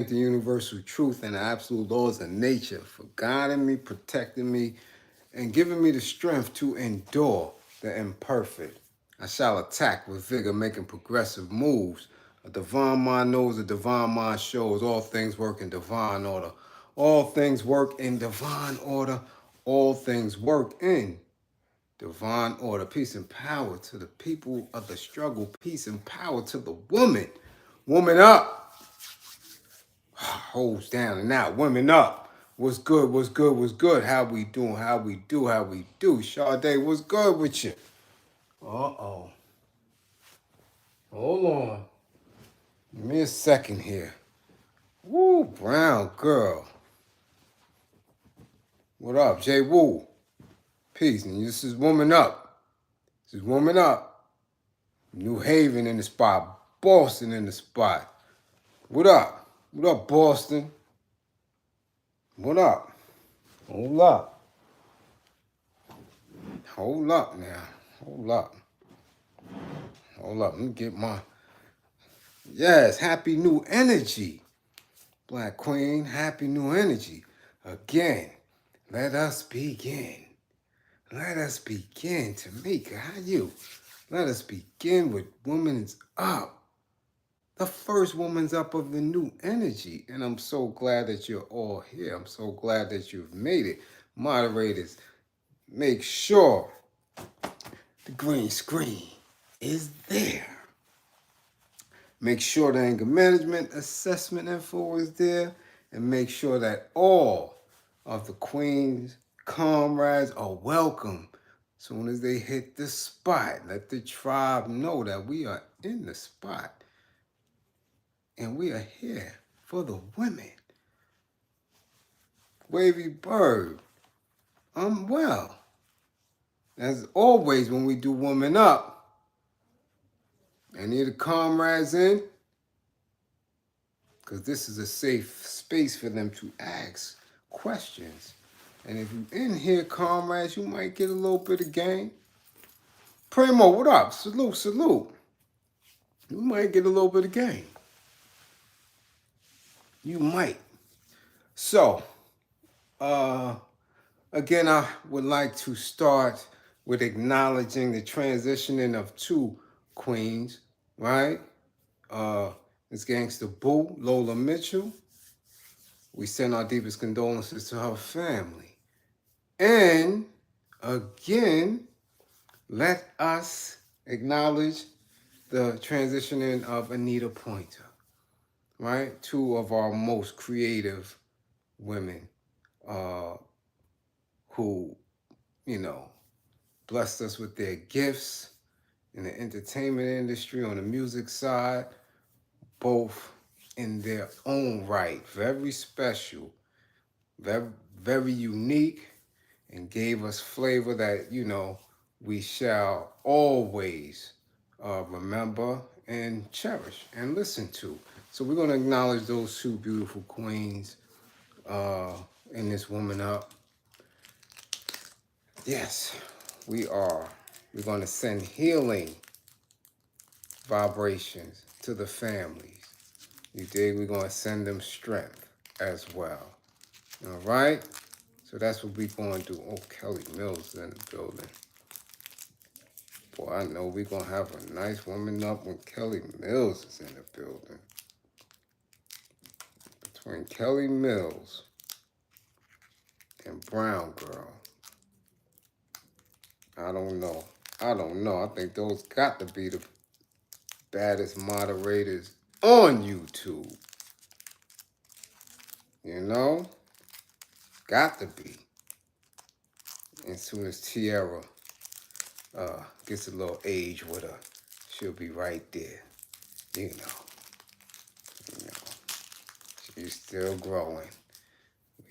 the universal truth and the absolute laws of nature for guiding me, protecting me, and giving me the strength to endure the imperfect. I shall attack with vigor, making progressive moves. A divine mind knows, a divine mind shows. All things work in divine order. All things work in divine order. All things work in divine order. Peace and power to the people of the struggle. Peace and power to the woman. Woman up. Holds down and out. Women up. What's good? What's good? What's good? How we doing? How we do? How we do? Sade, what's good with you? Uh-oh. Hold on. Give me a second here. Woo, brown girl. What up, Jay Woo? Peace. And this is Woman Up. This is Woman Up. New Haven in the spot. Boston in the spot. What up? What up, Boston? What up? Hold up. Hold up now. Hold up. Hold up. Let me get my... Yes, happy new energy. Black Queen, happy new energy. Again, let us begin. Let us begin. Tamika, how you? Let us begin with Woman's Up. The first Woman's Up of the new energy. And I'm so glad that you're all here. I'm so glad that you've made it. Moderators, make sure the green screen is there. Make sure the anger management assessment info is there. And make sure that all of the Queen's comrades are welcome. Soon as they hit the spot, let the tribe know that we are in the spot. And we are here for the women. Wavy Bird, I'm well. As always, when we do Woman Up, any of the comrades in? Because this is a safe space for them to ask questions. And if you're in here, comrades, you might get a little bit of game. Primo, what up? Salute, salute. You might get a little bit of game. You might. So, again, I would like to start with acknowledging the transitioning of two queens, right? Miss Gangsta Boo, Lola Mitchell. We send our deepest condolences to her family. And again, let us acknowledge the transitioning of Anita Pointer, right? Two of our most creative women who, blessed us with their gifts in the entertainment industry, on the music side, both in their own right, very special, very, very unique, and gave us flavor that, we shall always remember and cherish and listen to. So we're going to acknowledge those two beautiful queens in this Woman Up. Yes, we are. We're going to send healing vibrations to the families. You dig? We're going to send them strength as well. All right? So that's what we're going to do. Oh, Kelly Mills is in the building. Boy, I know we're going to have a nice Woman Up when Kelly Mills is in the building. Between Kelly Mills and Brown Girl. I don't know. I think those got to be the baddest moderators on YouTube. Got to be. As soon as Tiara gets a little age with her, she'll be right there. She's still growing.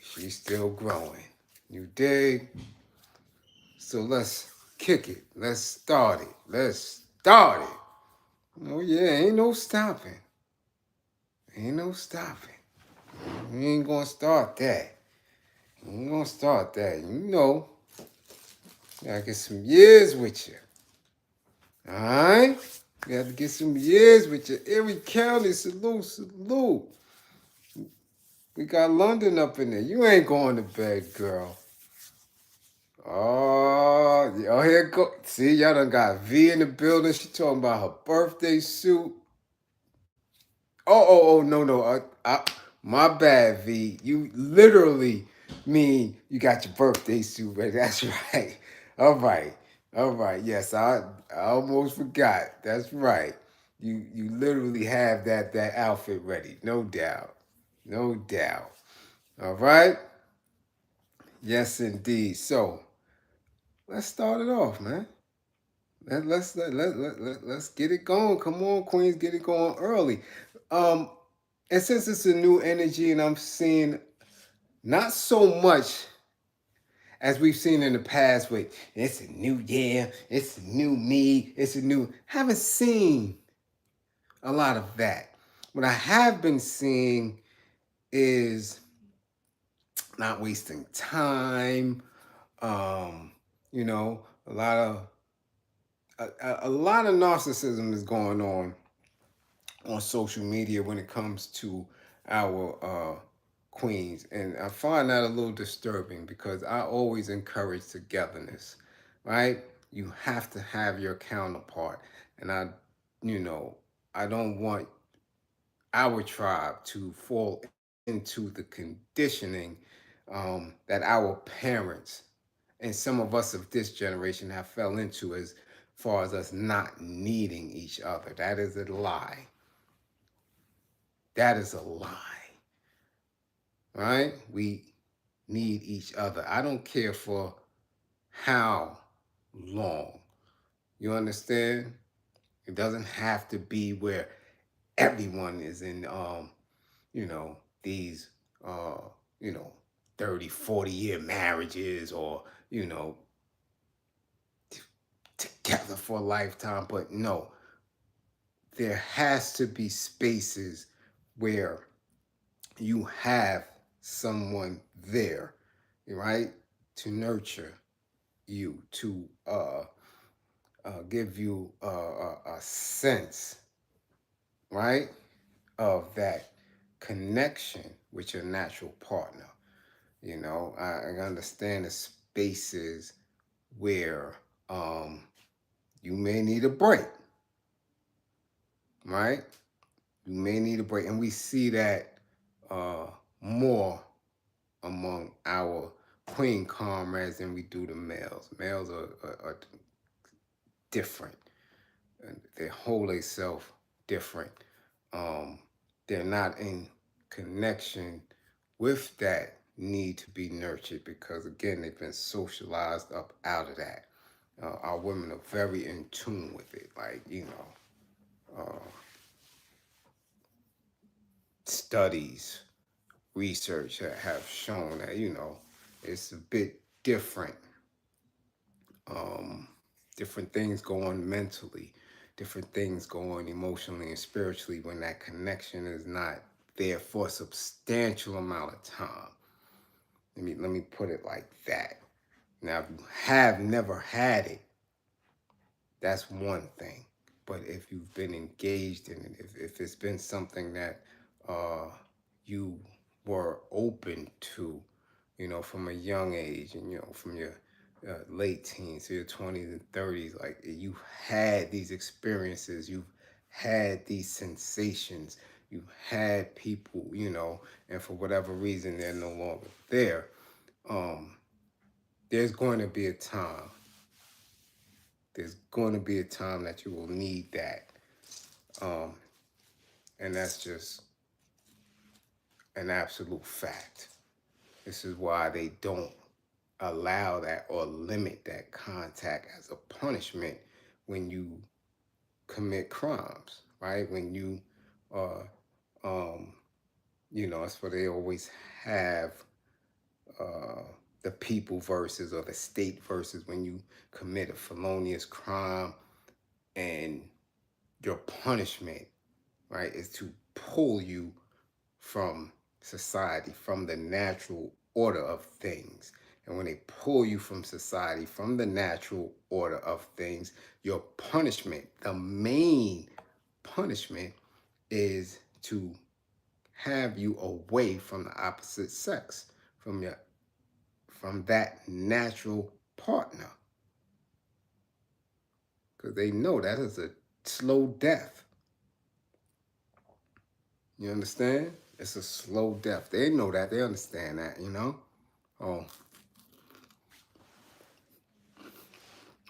She's still growing. You dig? So let's kick it. Let's start it. Oh yeah, ain't no stopping. We ain't gonna start that. Gotta get some years with you. Alright? You have to get some years with you. Every county, salute. We got London up in there. You ain't going to bed, girl. Oh, here it go. See, y'all done got V in the building. She talking about her birthday suit. Oh, no, no. My bad, V. You literally mean you got your birthday suit ready. That's right. All right. All right. Yes, I almost forgot. That's right. You literally have that outfit ready. No doubt. No doubt. All right. Yes, indeed. So let's start it off, man. Let's get it going. Come on, Queens, get it going early. Um, and since it's a new energy, and I'm seeing not so much as we've seen in the past with it's a new year, it's a new me, it's a new. Haven't seen a lot of that. What I have been seeing is not wasting time. Um, a lot of a lot of narcissism is going on social media when it comes to our queens, and I find that a little disturbing because I always encourage togetherness, right? You have to have your counterpart, and you know, I don't want our tribe to fall into the conditioning that our parents and some of us of this generation have fell into as far as us not needing each other. That is a lie. That is a lie, right? We need each other. I don't care for how long. You understand? It doesn't have to be where everyone is in, these, uh, you know, 30, 40-year marriages or, you know, together for a lifetime. But no, there has to be spaces where you have someone there, right, to nurture you, to give you a sense, right, of that connection with your natural partner. I understand the spaces where you may need a break, right? You may need a break, and we see that uh, more among our queen comrades than we do the males. Males are different. They hold themselves different. Um, they're not in connection with that need to be nurtured because, again, they've been socialized up out of that. Our women are very in tune with it. Like, studies, research have shown that, it's a bit different. Um, Different things go on mentally, different things go on emotionally and spiritually when that connection is not there for a substantial amount of time. Let me put it like that. Now, if you have never had it, that's one thing. But if you've been engaged in it, if it's been something that uh, you were open to, from a young age, and from your late teens to your 20s and 30s, like you had these experiences, you've had these sensations, you've had people, and for whatever reason they're no longer there. Um, there's going to be a time. There's going to be a time that you will need that, um, and that's just an absolute fact. This is why they don't allow that or limit that contact as a punishment when you commit crimes, right? When you, uh, um, that's why they always have uh, the people versus or the state versus when you commit a felonious crime and your punishment, right, is to pull you from society, from the natural order of things. And when they pull you from society, from the natural order of things, your punishment, the main punishment, is to have you away from the opposite sex, from that natural partner, because they know that is a slow death. You understand? It's a slow death. They know that. They understand that, you know? Oh,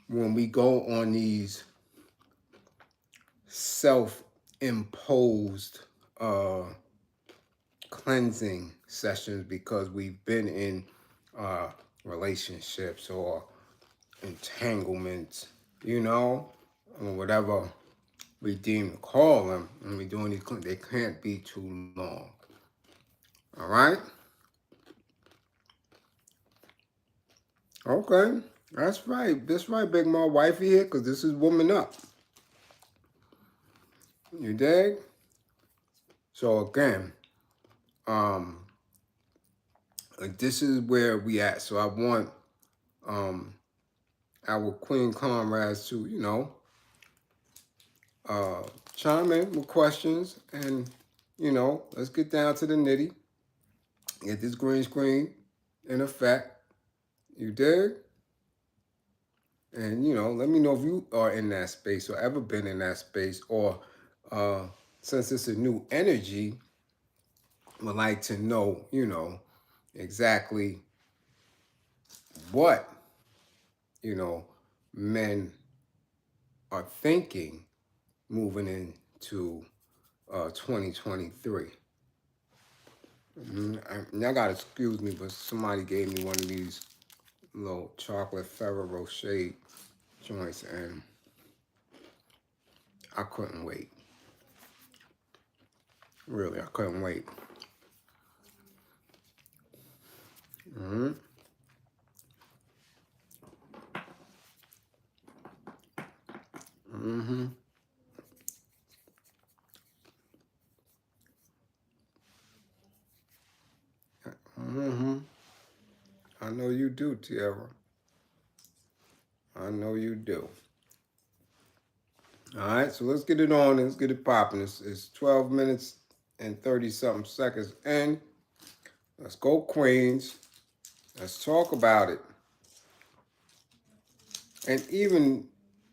when we go on these self-imposed cleansing sessions because we've been in relationships or entanglements, you know, or whatever we deem to call them, and we're doing these, they can't be too long. All right? Okay. That's right. That's right, Big Ma Wifey here, because this is Woman Up. You dig? So again, this is where we at. So I want our Queen comrades to, you know, chime in with questions, and, you know, let's get down to the nitty. Get this green screen in effect. You dig? And, you know, let me know if you are in that space or ever been in that space, or since it's a new energy, would like to know, you know, exactly what, you know, men are thinking moving into 2023. Y'all gotta excuse me, but somebody gave me one of these little chocolate Ferrero Rocher joints, and I couldn't wait. Really, I couldn't wait. Mm-hmm. Mm-hmm. Mm-hmm. I know you do, Tiara. I know you do. All right, so let's get it on. Let's get it popping. It's 12 minutes and 30-something seconds. And let's go, Queens. Let's talk about it. And even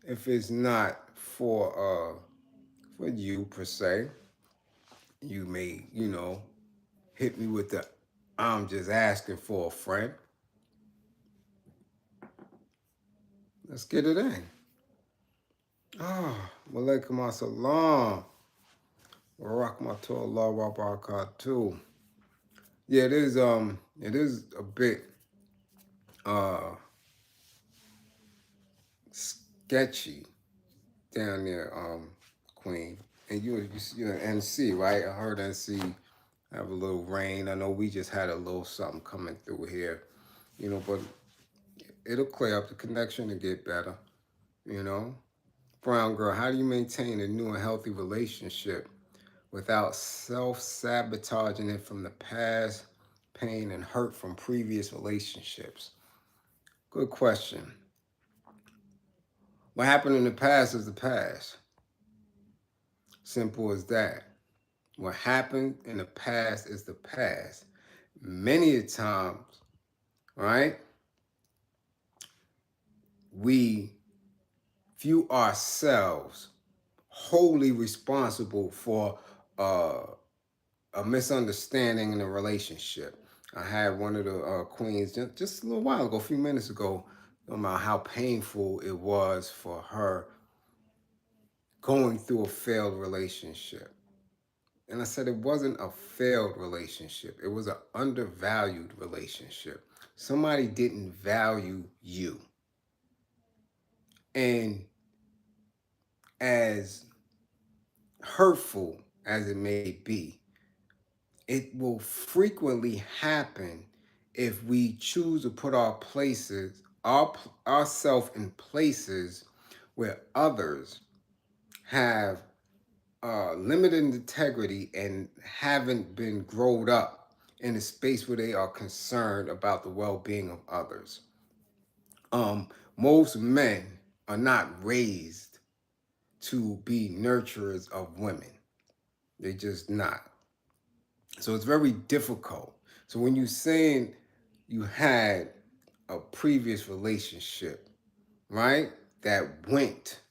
if it's not for you per se, you may, you know, hit me with the I'm just asking for a friend. Let's get it in. Ah, Walaikum assalam. Warahmatullah wabarakatuh. Yeah, it is a bit sketchy down there, Queen. And you're an NC, right? I heard NC have a little rain. I know we just had a little something coming through here, you know, but it'll clear up. The connection to get better, you know. Brown girl, how do you maintain a new and healthy relationship without self-sabotaging it from the past, pain, and hurt from previous relationships? Good question. What happened in the past is the past. Simple as that. What happened in the past is the past. Many times, right, we view ourselves wholly responsible for a misunderstanding in a relationship. I had one of the queens just a little while ago, a few minutes ago, about how painful it was for her going through a failed relationship. And I said it wasn't a failed relationship. It was an undervalued relationship. Somebody didn't value you. And as hurtful as it may be, it will frequently happen if we choose to put ourselves in places where others have limited integrity and haven't been growed up in a space where they are concerned about the well-being of others. Most men are not raised to be nurturers of women. They're just not. So it's very difficult. So when you're saying you had a previous relationship, right, that went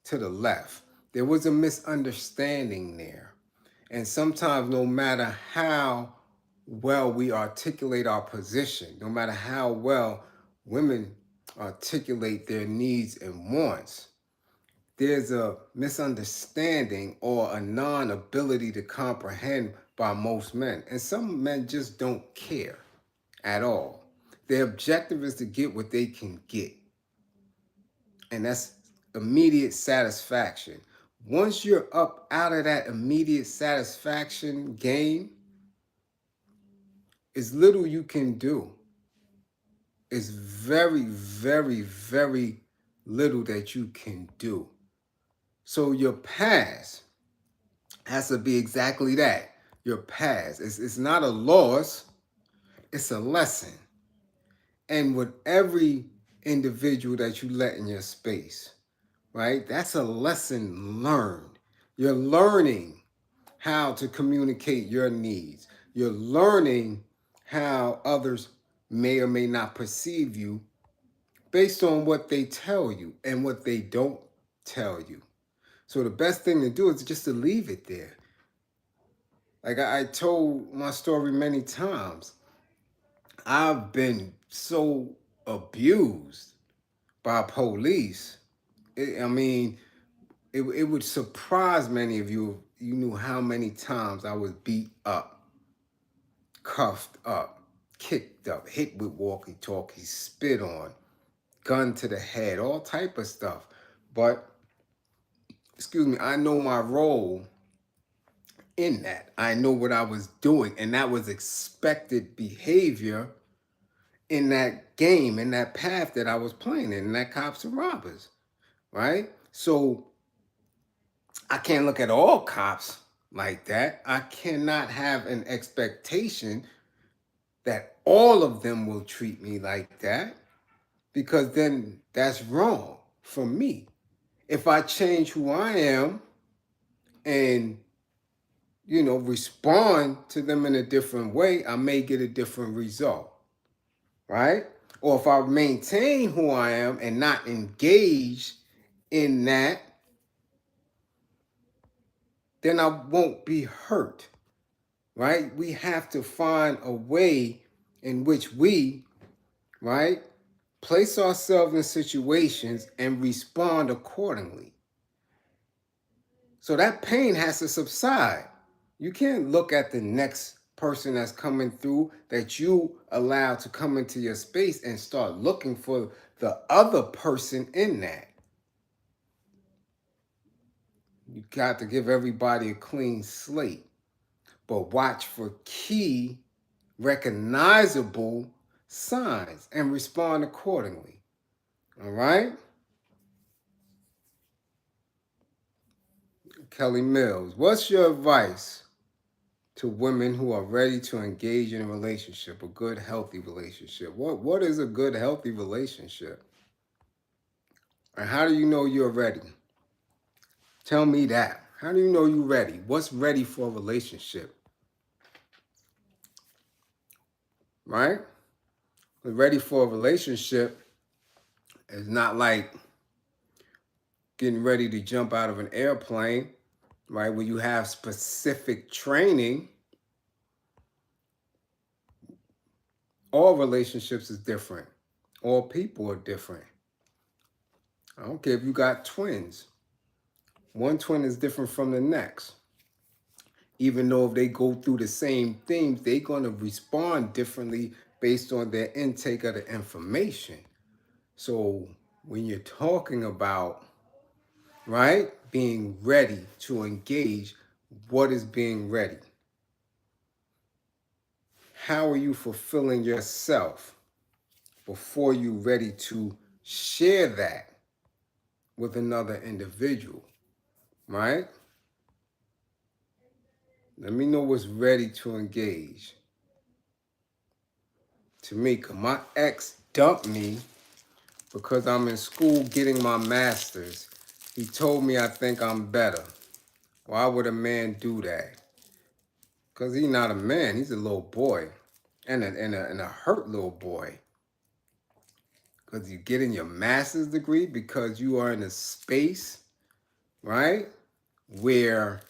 to the left, there was a misunderstanding there. And sometimes, no matter how well we articulate our position, no matter how well women articulate their needs and wants, there's a misunderstanding or a non-ability to comprehend by most men. And some men just don't care at all. Their objective is to get what they can get. And that's immediate satisfaction. Once you're up out of that immediate satisfaction game, it's little you can do. It's very, very, very little that you can do. So your past has to be exactly that. Your past. It's not a loss, it's a lesson. And with every individual that you let in your space, right? That's a lesson learned. You're learning how to communicate your needs. You're learning how others may or may not perceive you based on what they tell you and what they don't tell you. So the best thing to do is just to leave it there. Like I told my story many times, I've been so abused by police. I mean, it would surprise many of you if you knew how many times I was beat up, cuffed up, kicked up, hit with walkie-talkies, spit on, gun to the head, all type of stuff. But, excuse me, I know my role in that. I know what I was doing, and that was expected behavior in that game, in that path that I was playing in that cops and robbers, right? So I can't look at all cops like that. I cannot have an expectation that all of them will treat me like that, because then that's wrong for me. If I change who I am and respond to them in a different way, I may get a different result, right? Or if I maintain who I am and not engage in that, then I won't be hurt, right? We have to find a way in which we, right, place ourselves in situations and respond accordingly. So that pain has to subside. You can't look at the next person that's coming through that you allow to come into your space and start looking for the other person in that. You got to give everybody a clean slate, but watch for key, recognizable signs and respond accordingly. All right? Kelly Mills, what's your advice to women who are ready to engage in a relationship, a good, healthy relationship? What is a good, healthy relationship? And how do you know you're ready? Tell me that. How do you know you're ready? What's ready for a relationship? Right? Ready for a relationship is not like getting ready to jump out of an airplane, right? Where you have specific training. All relationships is different. All people are different. I don't care if you got twins. One twin is different from the next. Even though if they go through the same things, they're going to respond differently based on their intake of the information. So when you're talking about, right, being ready to engage, what is being ready? How are you fulfilling yourself before you're ready to share that with another individual, right? Let me know what's ready to engage. Tamika, my ex dumped me because I'm in school getting my master's. He told me I think I'm better. Why would a man do that? Because he's not a man. He's a little boy. And a hurt little boy. Because you get in your master's degree because you are in a space, right, where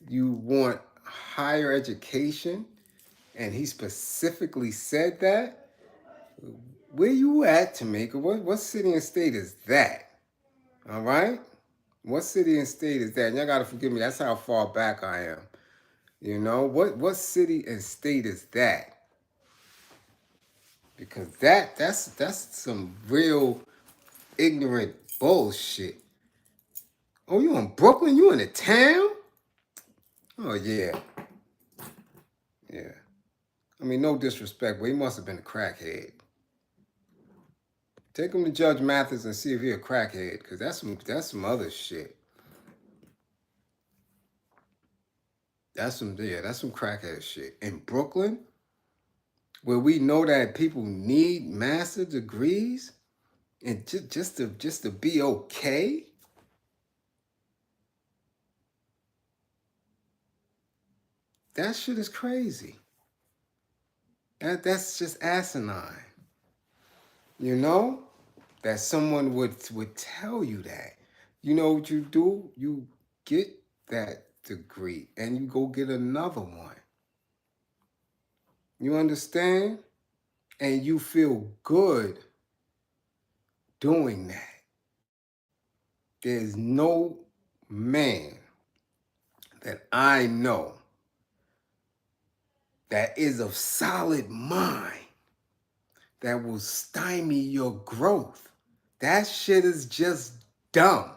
you want higher education. And he specifically said that. Where you at, Tamika? What city and state is that? All right? What city and state is that? And y'all gotta forgive me. That's how far back I am. You know what city and state is that? Because that's some real ignorant bullshit. Oh, you in Brooklyn? You in the town? Oh yeah, yeah. I mean, no disrespect, but he must have been a crackhead. Take him to Judge Mathis and see if he a crackhead, cause that's some other shit. That's some crackhead shit. In Brooklyn, where we know that people need master degrees and just to be okay. That shit is crazy. That's just asinine. You know? That someone would tell you that. You know what you do? You get that degree and you go get another one. You understand? And you feel good doing that. There's no man that I know that is of solid mind that will stymie your growth. That shit is just dumb.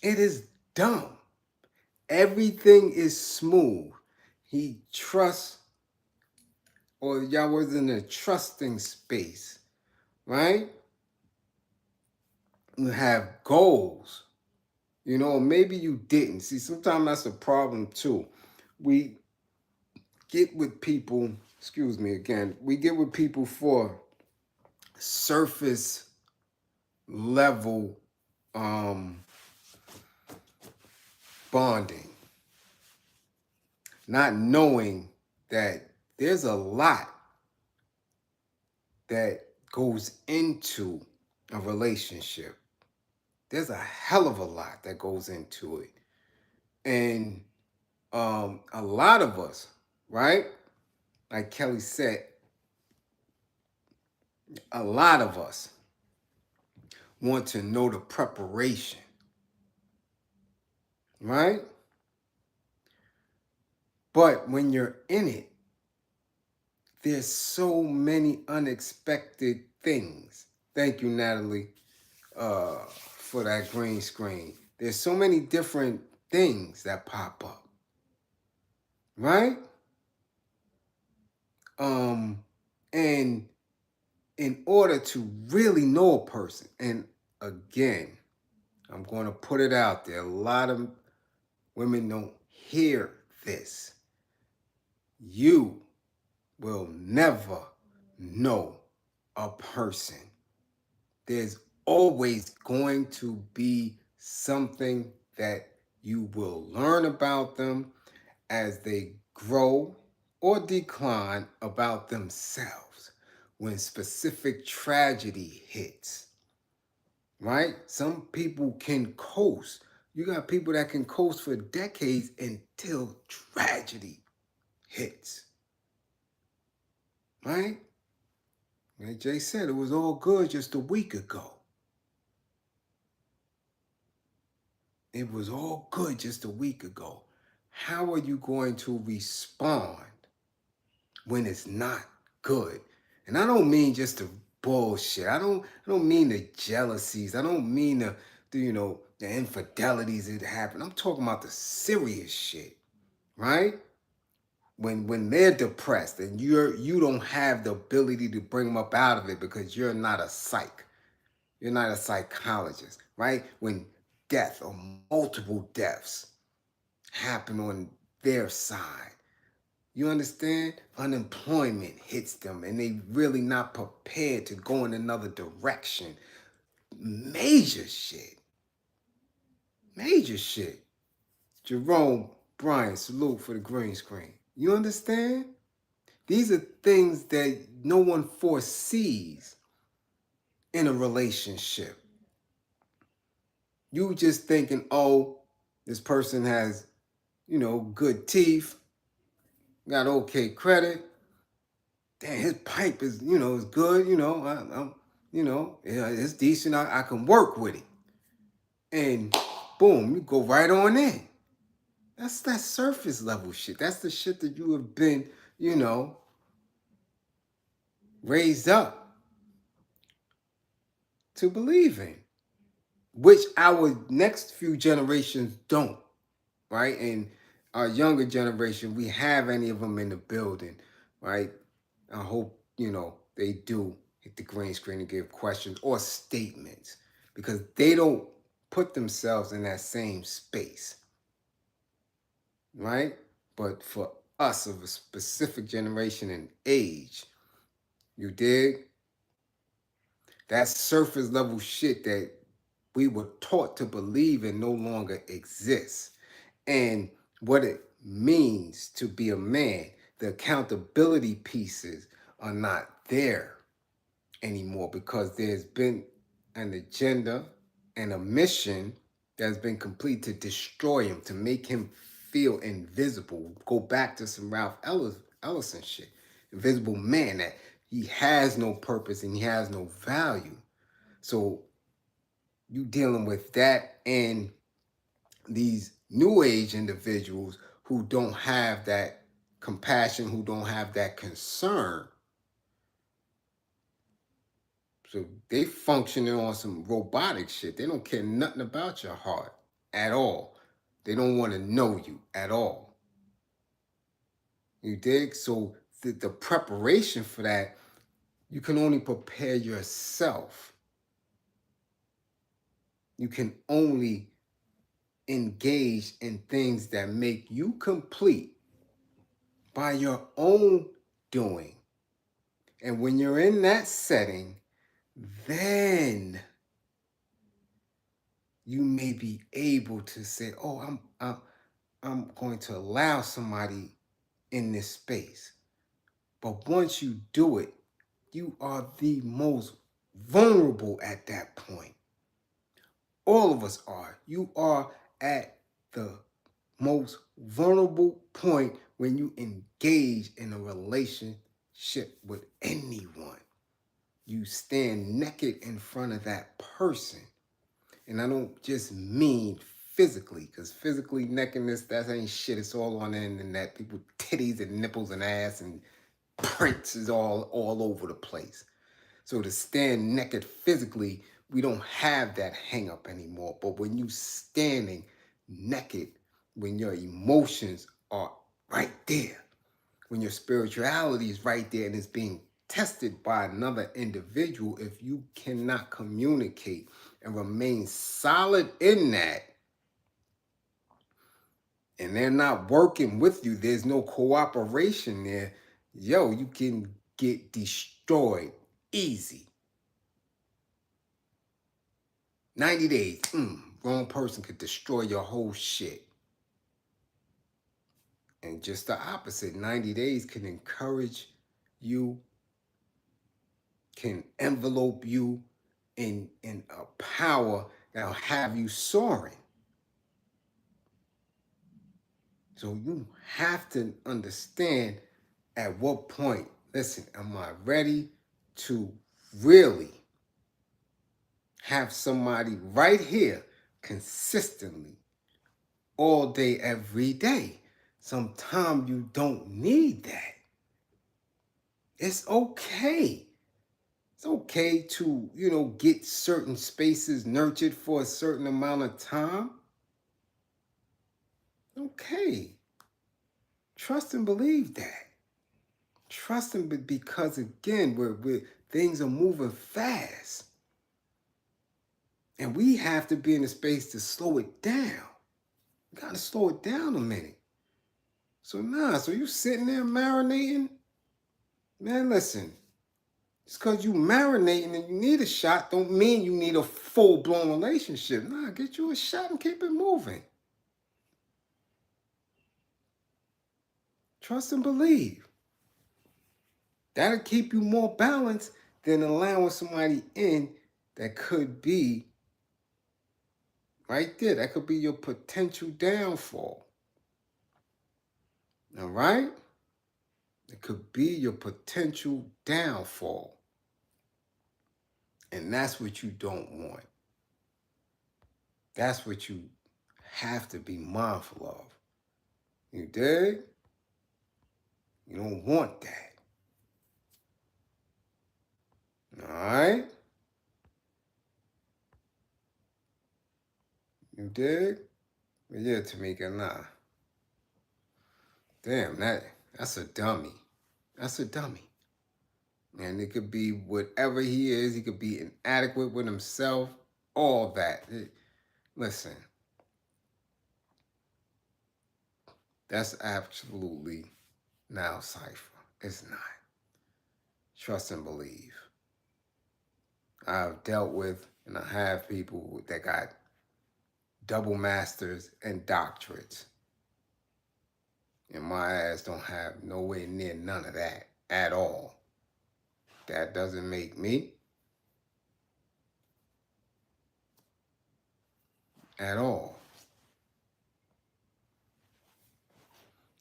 It is dumb. Everything is smooth. He trusts, or y'all was in a trusting space, right? You have goals. You know, maybe you didn't. See, sometimes that's a problem too. We get with people, excuse me again, we get with people for surface level bonding, not knowing that there's a lot that goes into a relationship. There's a hell of a lot that goes into it. And a lot of us, right? Like Kelly said, a lot of us want to know the preparation, right? But when you're in it, there's so many unexpected things. Thank you, Natalie, for that green screen. There's so many different things that pop up, right? And in order to really know a person, and again, I'm going to put it out there. A lot of women don't hear this. You will never know a person. There's always going to be something that you will learn about them as they grow or decline about themselves when specific tragedy hits. Right? Some people can coast. You got people that can coast for decades until tragedy hits. Right? Like Jay said, it was all good just a week ago. It was all good just a week ago. How are you going to respond when it's not good? And I don't mean just the bullshit. I don't mean the jealousies. I don't mean the infidelities that happen. I'm talking about the serious shit, right? When they're depressed and you don't have the ability to bring them up out of it because you're not a psych. You're not a psychologist, right? When death or multiple deaths happen on their side. You understand? Unemployment hits them and they really not prepared to go in another direction. Major shit. Major shit. Jerome Brian, salute for the green screen. You understand? These are things that no one foresees in a relationship. You just thinking, oh, this person has, good teeth, got okay credit. Damn, his pipe is, is good. It's decent. I can work with it. And boom, you go right on in. That's that surface level shit. That's the shit that you have been, raised up to believe in, which our next few generations don't, right? And our younger generation, we have any of them in the building, right? I hope, they do hit the green screen and give questions or statements because they don't put themselves in that same space, right? But for us of a specific generation and age, you dig? That surface level shit that we were taught to believe in no longer exists. And what it means to be a man, the accountability pieces are not there anymore because there's been an agenda and a mission that's been complete to destroy him, to make him feel invisible. Go back to some Ralph Ellison shit. Invisible man, that he has no purpose and he has no value. So you dealing with that and these new age individuals who don't have that compassion, who don't have that concern. So they functioning on some robotic shit. They don't care nothing about your heart at all. They don't want to know you at all. You dig? So the preparation for that, you can only prepare yourself. You can only engage in things that make you complete by your own doing. And when you're in that setting, then you may be able to say, "Oh, I'm going to allow somebody in this space." But once you do it, you are the most vulnerable at that point. All of us are. You are at the most vulnerable point when you engage in a relationship with anyone. You stand naked in front of that person. And I don't just mean physically, because physically nakedness, that ain't shit. It's all on the internet. People titties and nipples and ass and prints is all over the place. So to stand naked physically, we don't have that hang up anymore. But when you standing naked, when your emotions are right there, when your spirituality is right there and it's being tested by another individual, if you cannot communicate and remain solid in that, and they're not working with you, there's no cooperation there, you can get destroyed easy. 90 days, wrong person could destroy your whole shit. And just the opposite, 90 days can encourage you, can envelope you in a power that'll have you soaring. So you have to understand at what point, listen, am I ready to really have somebody right here consistently all day, every day? Sometimes you don't need that. It's okay. It's okay to, get certain spaces nurtured for a certain amount of time. Okay. Trust and believe that. Trust and because again, we're things are moving fast. And we have to be in a space to slow it down. You gotta slow it down a minute. So you sitting there marinating? Man, listen. Just because you marinating and you need a shot don't mean you need a full-blown relationship. Get you a shot and keep it moving. Trust and believe. That'll keep you more balanced than allowing somebody in that could be right there. That could be your potential downfall. All right? It could be your potential downfall. And that's what you don't want. That's what you have to be mindful of. You dig? You don't want that. All right? You dig? But yeah, Tamika, nah. Damn, that's a dummy. That's a dummy. And it could be whatever he is. He could be inadequate with himself. All that. Listen, that's absolutely now cipher. It's not. Trust and believe. I've dealt with and I have people that got double masters and doctorates. And my ass don't have nowhere near none of that at all. That doesn't make me at all.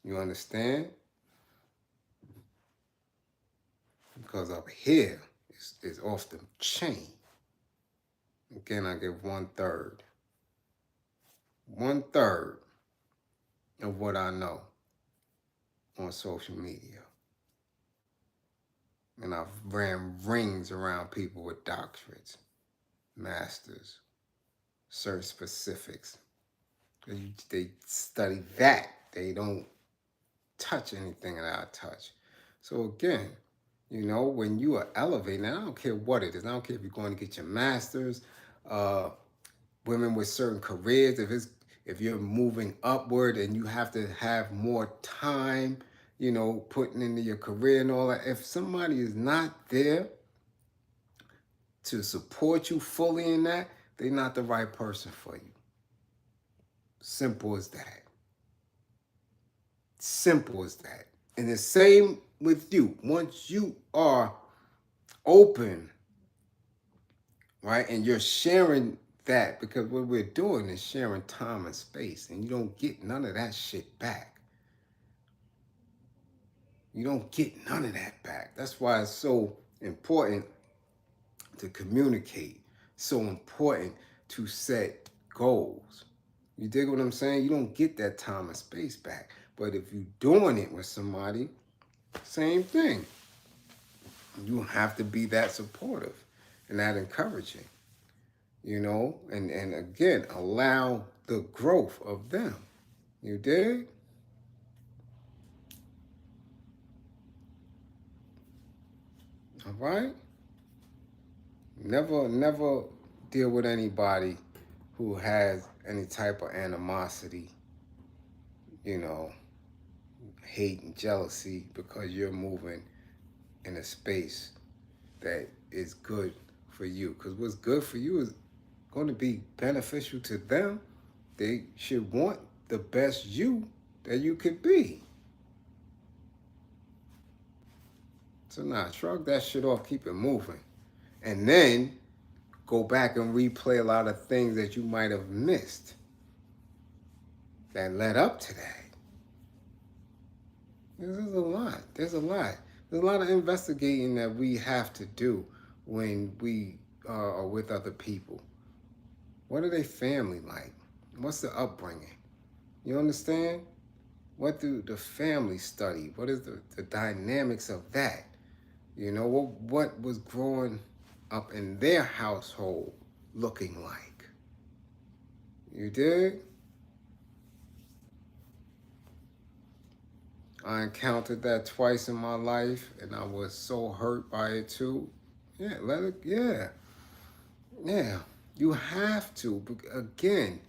You understand? Because up here is off the chain. Again, I give 1/3. 1/3 of what I know on social media. And I've ran rings around people with doctorates, masters, certain specifics. They study that. They don't touch anything that I touch. So again, you know, when you are elevating, I don't care what it is. I don't care if you're going to get your master's, women with certain careers, if you're moving upward and you have to have more time, you know, putting into your career and all that. If somebody is not there to support you fully in that, they're not the right person for you. Simple as that. Simple as that. And the same with you. Once you are open, right, and you're sharing that, because what we're doing is sharing time and space, and you don't get none of that shit back. You don't get none of that back. That's why it's so important to communicate, so important to set goals. You dig what I'm saying? You don't get that time and space back. But if you're doing it with somebody, same thing. You have to be that supportive and that encouraging, you know, and again, allow the growth of them. You dig? All right? Never deal with anybody who has any type of animosity, you know, hate and jealousy because you're moving in a space that is good for you. Because what's good for you is going to be beneficial to them. They should want the best you that you could be. So nah, shrug that shit off, keep it moving. And then go back and replay a lot of things that you might have missed that led up to that. There's a lot. There's a lot. There's a lot of investigating that we have to do when we are with other people. What are their family like? What's the upbringing? You understand? What do the family study? What is the dynamics of that? You know, what was growing up in their household looking like? You dig? I encountered that twice in my life, and I was so hurt by it too. Yeah, yeah. You have to. Again,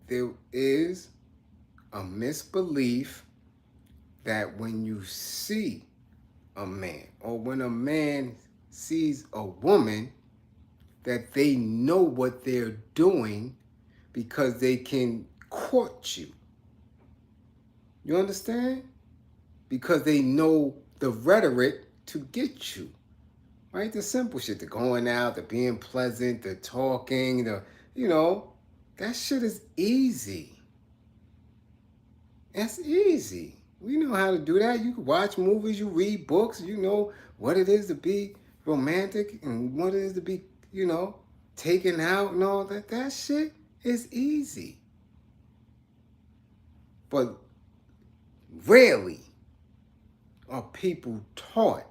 there is a misbelief that when you see a man, or when a man sees a woman, that they know what they're doing because they can court you. You understand? Because they know the rhetoric to get you. Right? The simple shit, the going out, the being pleasant, the talking, that shit is easy. That's easy. We know how to do that. You can watch movies, you read books, you know what it is to be romantic and what it is to be, taken out and all that. That shit is easy. But rarely are people taught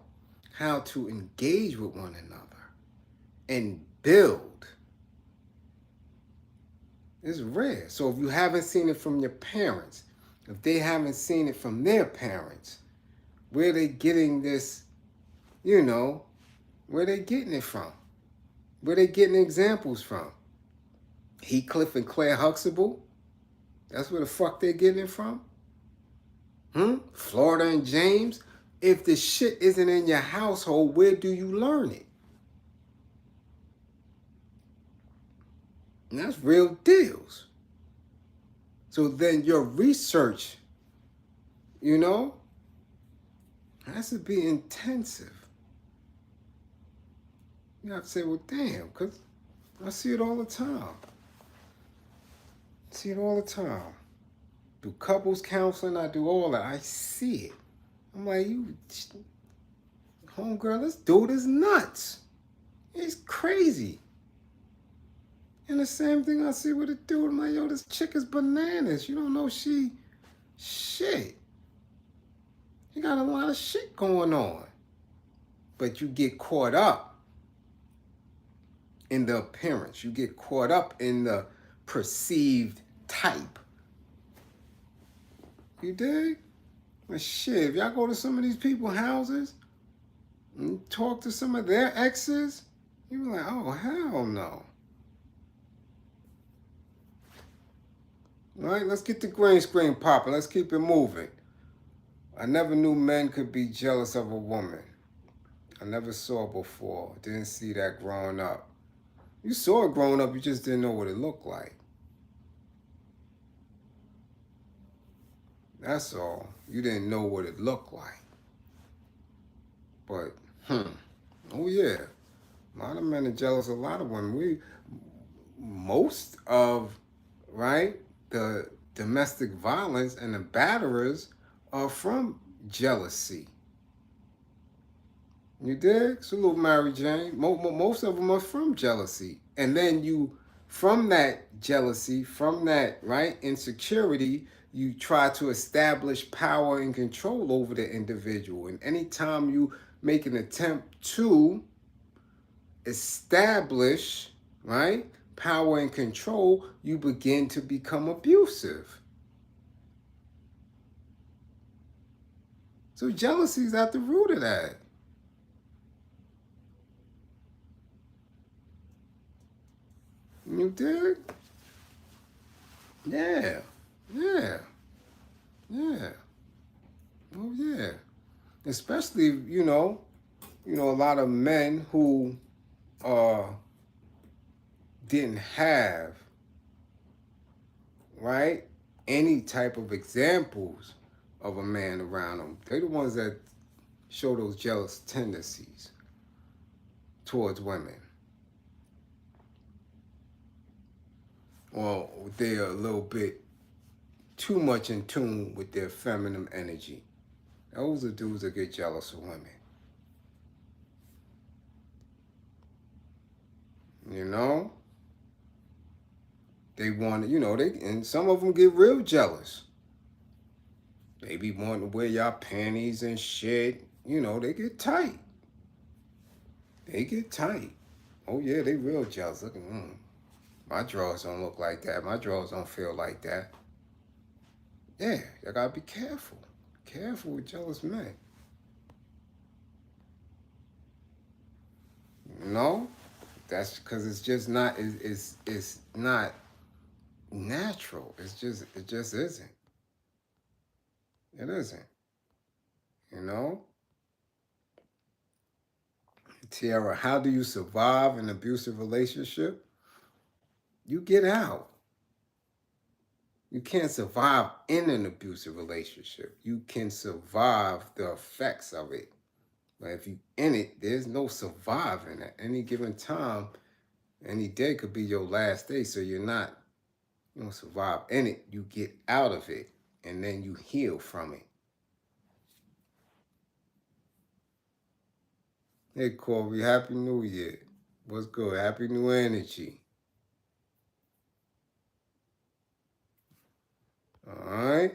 how to engage with one another and build. It's rare. So if you haven't seen it from your parents, if they haven't seen it from their parents, where are they getting this, where are they getting it from? Where are they getting examples from? Heathcliff and Claire Huxtable? That's where the fuck they're getting it from? Florida and James? If the shit isn't in your household, where do you learn it? And that's real deals. So then your research, has to be intensive. You have to say, well, damn, because I see it all the time. Do couples counseling, I do all that. I see it. I'm like, you, homegirl, this dude is nuts. He's crazy. And the same thing I see with a dude. I'm like, yo, this chick is bananas. You don't know shit. You got a lot of shit going on. But you get caught up in the appearance. You get caught up in the perceived type. You dig? But shit, if y'all go to some of these people's houses and talk to some of their exes, you be like, oh, hell no. All right, let's get the green screen popping. Let's keep it moving. I never knew men could be jealous of a woman. I never saw it before. Didn't see that growing up. You saw it growing up, you just didn't know what it looked like. That's all. You didn't know what it looked like. But, oh yeah. A lot of men are jealous of a lot of women. Most of, right, the domestic violence and the batterers are from jealousy. You dig? Salute, Mary Jane. Most of them are from jealousy. And then from that jealousy, from that, right, insecurity, you try to establish power and control over the individual. And anytime you make an attempt to establish, right, power and control, you begin to become abusive. So jealousy is at the root of that. You dig? Yeah. Oh yeah. Especially, a lot of men who didn't have, right, any type of examples of a man around them. They're the ones that show those jealous tendencies towards women. Or they're a little bit too much in tune with their feminine energy. Those are dudes that get jealous of women. They want to, and some of them get real jealous. They be wanting to wear y'all panties and shit. They get tight. Oh yeah, they real jealous. Look at my drawers don't look like that. My drawers don't feel like that. Yeah, you gotta be careful. Careful with jealous men. That's because it's just not. It's not natural. It just isn't. It isn't. Tiara, how do you survive an abusive relationship? You get out. You can't survive in an abusive relationship. You can survive the effects of it. But if you in it, there's no surviving at any given time. Any day could be your last day. So you don't survive in it. You get out of it and then you heal from it. Hey Corey, Happy New Year. What's good? Happy New Energy. Alright.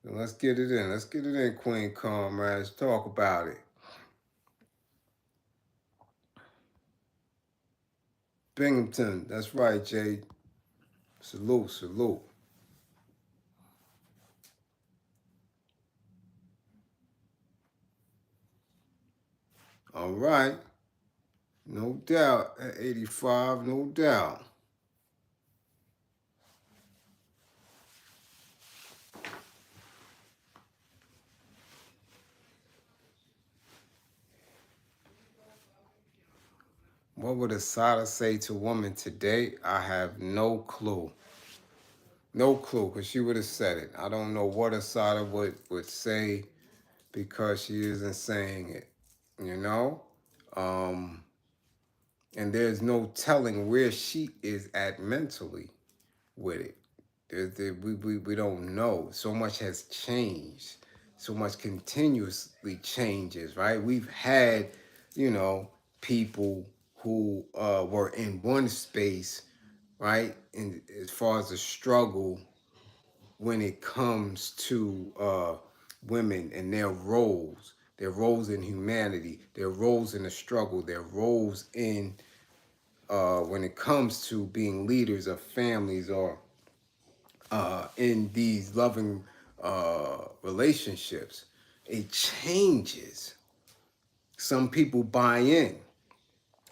So let's get it in. Let's get it in, Queen Comrades. Talk about it. Binghamton. That's right, Jay. Salute, salute. All right. No doubt. At 85, no doubt. What would Asada say to women today? I have no clue. No clue, because she would have said it. I don't know what Asada would say because she isn't saying it, you know? Um, and there's no telling where she is at mentally with it. We don't know. So much has changed. So much continuously changes, right? We've had, you know, people who were in one space, right? And as far as the struggle when it comes to women and their roles in humanity, their roles in the struggle, their roles in when it comes to being leaders of families or in these loving relationships, it changes. Some people buy in.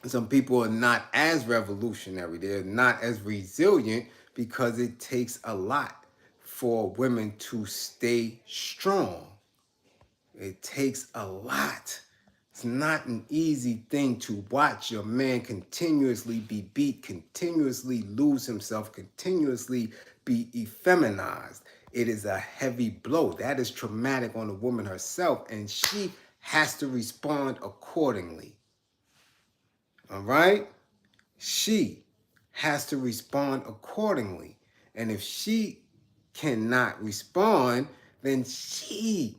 Some people are not as revolutionary. They're not as resilient because it takes a lot for women to stay strong. It takes a lot. It's not an easy thing to watch your man continuously be beat, continuously lose himself, continuously be effeminized. It is a heavy blow. That is traumatic on the woman herself, and she has to respond accordingly. All right? She has to respond accordingly. And if she cannot respond, then she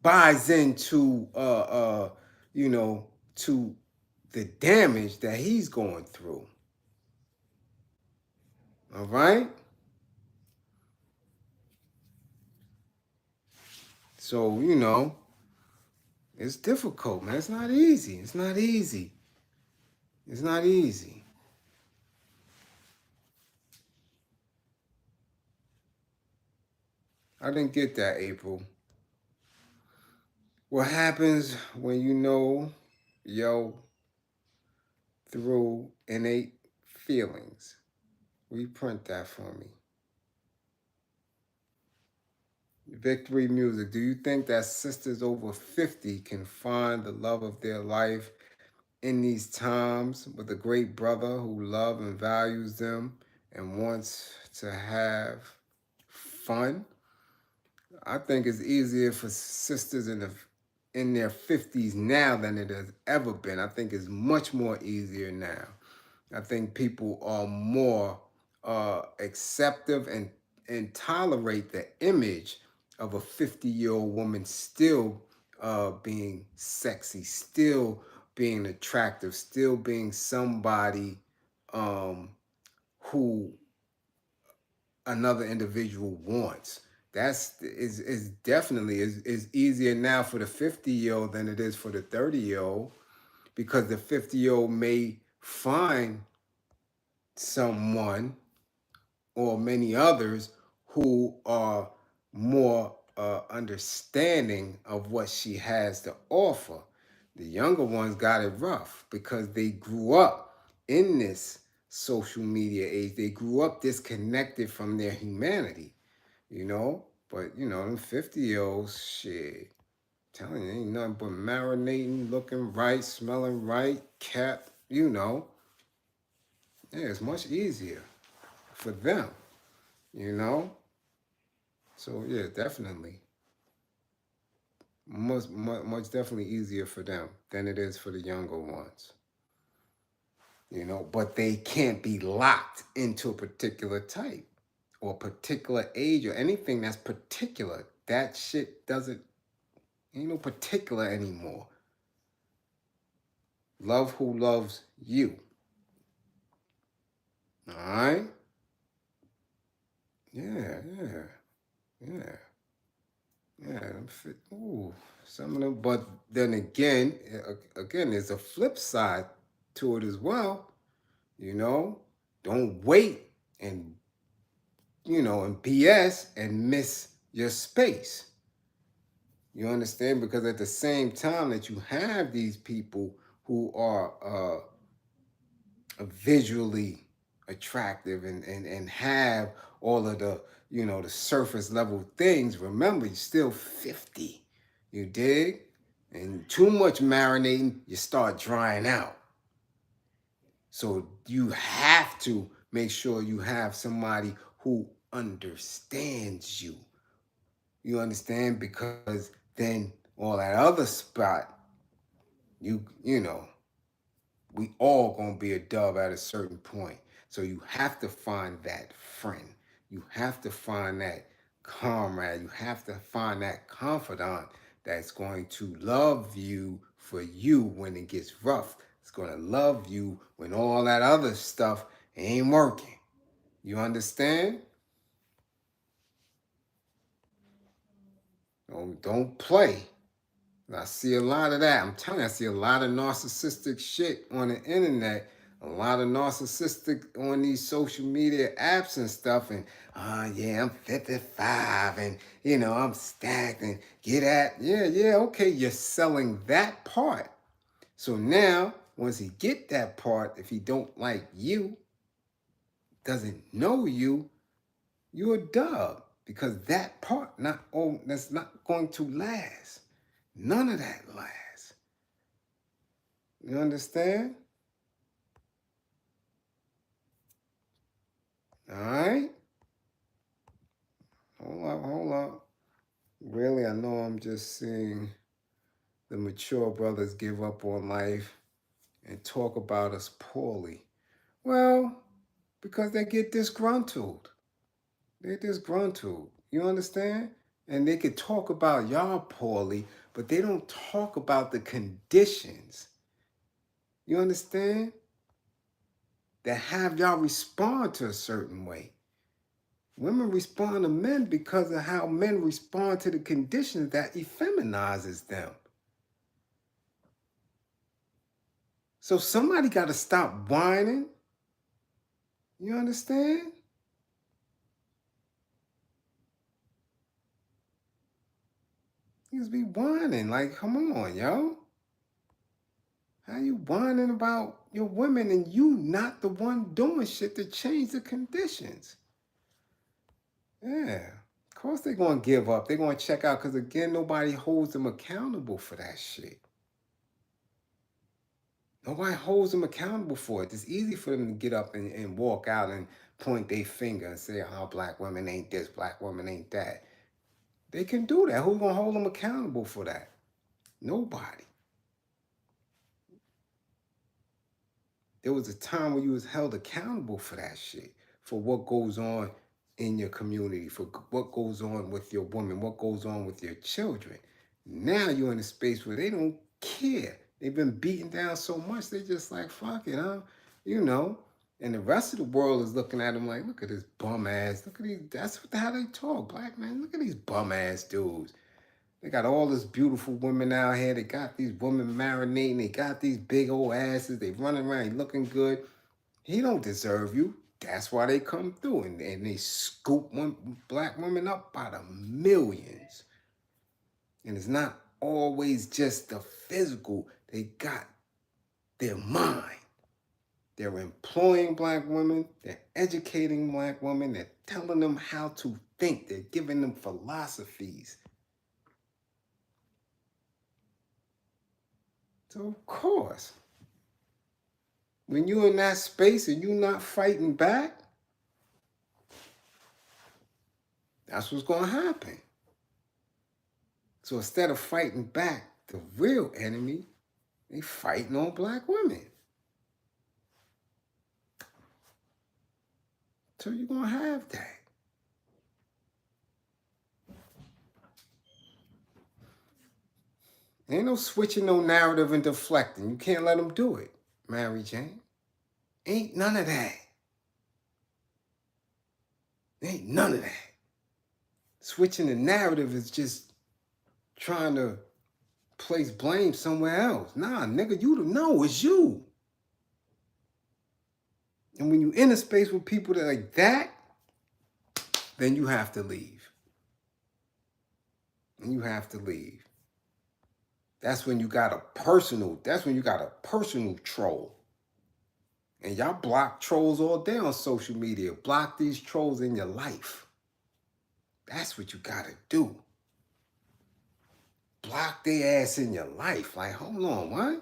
buys into you know, to the damage that he's going through. All right? So, you know, it's difficult, man. It's not easy. It's not easy. It's not easy. I didn't get that, April. What happens when you know yo through innate feelings? Reprint that for me. Victory Music. Do you think that sisters over 50 can find the love of their life in these times with a great brother who loves and values them and wants to have fun? I think it's easier for sisters in their 50s now than it has ever been. I think it's much more easier now. I think people are more acceptive and tolerate the image of a 50-year-old woman still being sexy, still being attractive, still being somebody who another individual wants. That's is definitely is easier now for the 50-year-old than it is for the 30-year-old because the 50-year-old may find someone or many others who are more understanding of what she has to offer. The younger ones got it rough because they grew up in this social media age. They grew up disconnected from their humanity, you know. But you know, them 50-year-olds, shit, telling you, ain't nothing but marinating, looking right, smelling right, cap, you know, yeah, it's much easier for them, you know. So yeah, definitely, much definitely easier for them than it is for the younger ones, you know. But they can't be locked into a particular type or particular age or anything that's particular. That shit doesn't ain't no particular anymore. Love who loves you. All right. Yeah, yeah, yeah. Yeah, ooh, some of them. But then again, again, there's a flip side to it as well. You know, don't wait and and BS and miss your space. You understand? Because at the same time that you have these people who are visually attractive and have all of the the surface level things, remember you're still 50. You dig? And too much marinating, you start drying out. So you have to make sure you have somebody who understands you. You understand? Because then all that other spot, you know we all gonna be a dub at a certain point. So you have to find that friend. You have to find that comrade. You have to find that confidant that's going to love you for you when it gets rough. It's gonna love you when all that other stuff ain't working. You understand? Don't play. I see a lot of that. I'm telling you, I see a lot of narcissistic shit on the internet, a lot of narcissistic on these social media apps and stuff. And, yeah, I'm 55 and, I'm stacked and get at. Yeah, okay, you're selling that part. So now, once he get that part, if he don't like you, doesn't know you, you're a dub. Because that part, that's not going to last. None of that lasts. You understand? All right? Hold up. Really, I know I'm just seeing the mature brothers give up on life and talk about us poorly. Well, because they get disgruntled. They're disgruntled. You understand? And they could talk about y'all poorly, but they don't talk about the conditions. You understand? That have y'all respond to a certain way. Women respond to men because of how men respond to the conditions that effeminizes them. So somebody got to stop whining. You understand? You just be whining. Like, come on, yo. How you whining about your women and you not the one doing shit to change the conditions? Yeah. Of course they're going to give up. They're going to check out because, again, nobody holds them accountable for that shit. Nobody holds them accountable for it. It's easy for them to get up and walk out and point their finger and say, oh, black women ain't this, black women ain't that. They can do that. Who's going to hold them accountable for that? Nobody. There was a time when you was held accountable for that shit, for what goes on in your community, for what goes on with your woman, what goes on with your children. Now you're in a space where they don't care. They've been beaten down so much, they just like, fuck it, huh? You know? And the rest of the world is looking at them like, look at this bum ass. Look at these, that's how they talk, black man. Look at these bum ass dudes. They got all this beautiful women out here. They got these women marinating. They got these big old asses. They running around looking good. He don't deserve you. That's why they come through. And they scoop black women up by the millions. And it's not always just the physical. They got their mind. They're employing black women. They're educating black women. They're telling them how to think. They're giving them philosophies. So, of course, When you're in that space and you're not fighting back, that's what's going to happen. So instead of fighting back the real enemy, they fighting on black women. So you're going to have that. Ain't no switching no narrative and deflecting. You can't let them do it, Mary Jane. Ain't none of that. Ain't none of that. Switching the narrative is just trying to place blame somewhere else. Nah, nigga, you don't know. It's you. And when you in a space with people that like that, then you have to leave. And you have to leave. That's when you got a personal troll. And y'all block trolls all day on social media. Block these trolls in your life. That's what you gotta do. Block their ass in your life. Like, hold on, what?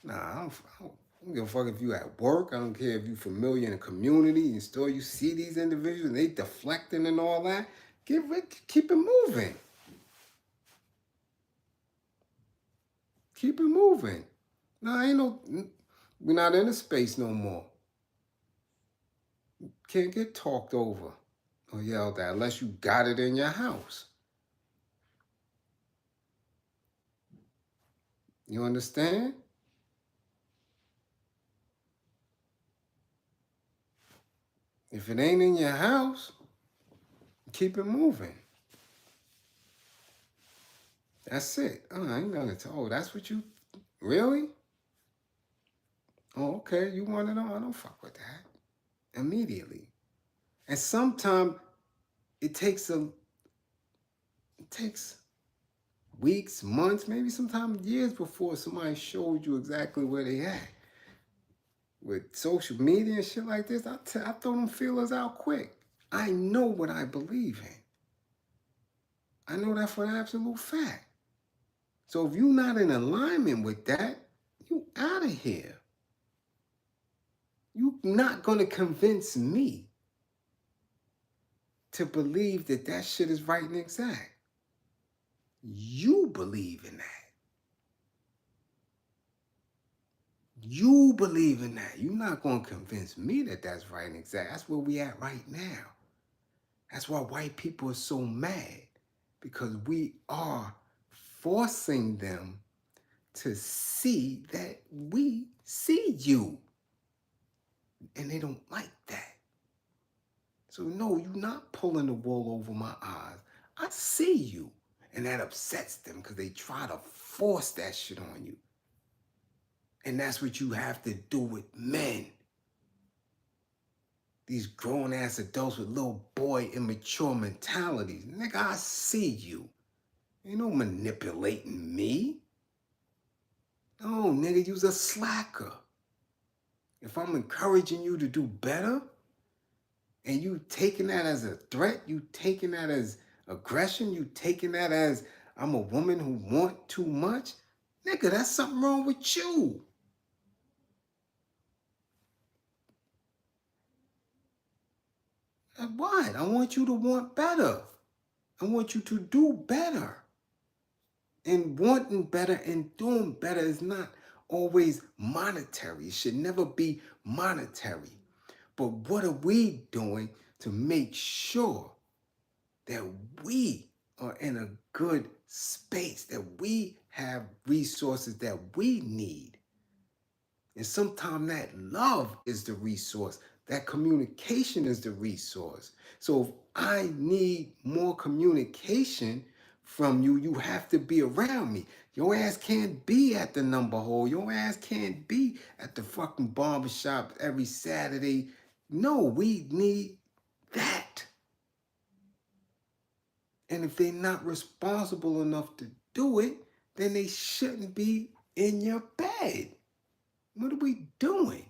Nah, I don't give a fuck if you at work. I don't care if you familiar in the community and still you see these individuals and they deflecting and all that. Keep it moving. Keep it moving. No, we're not in the space no more. Can't get talked over or yelled at unless you got it in your house. You understand? If it ain't in your house, keep it moving. That's it. Oh, I ain't gonna tell. Oh, that's what you really? Oh, okay. You want to know? I don't fuck with that. Immediately. And sometimes it takes weeks, months, maybe sometimes years before somebody showed you exactly where they at. With social media and shit like this, I throw them feelers out quick. I know what I believe in. I know that for an absolute fact. So if you're not in alignment with that, you out of here. You're not going to convince me to believe that that shit is right and exact. You believe in that. You believe in that. You're not going to convince me that that's right and exact. That's where we at right now. That's why white people are so mad, because we are forcing them to see that we see you. And they don't like that. So no, you're not pulling the wool over my eyes. I see you. And that upsets them because they try to force that shit on you. And that's what you have to do with men. These grown-ass adults with little boy immature mentalities. Nigga, I see you. Ain't no manipulating me. No, nigga, you's a slacker. If I'm encouraging you to do better, and you taking that as a threat, you taking that as aggression, you taking that as I'm a woman who want too much, nigga, that's something wrong with you. And what? I want you to want better. I want you to do better. And wanting better and doing better is not always monetary. It should never be monetary. But what are we doing to make sure that we are in a good space, that we have resources that we need? And sometimes that love is the resource. That communication is the resource. So if I need more communication from you, you have to be around me. Your ass can't be at the number hole. Your ass can't be at the fucking barbershop every Saturday. No, we need that. And if they're not responsible enough to do it, then they shouldn't be in your bed. What are we doing?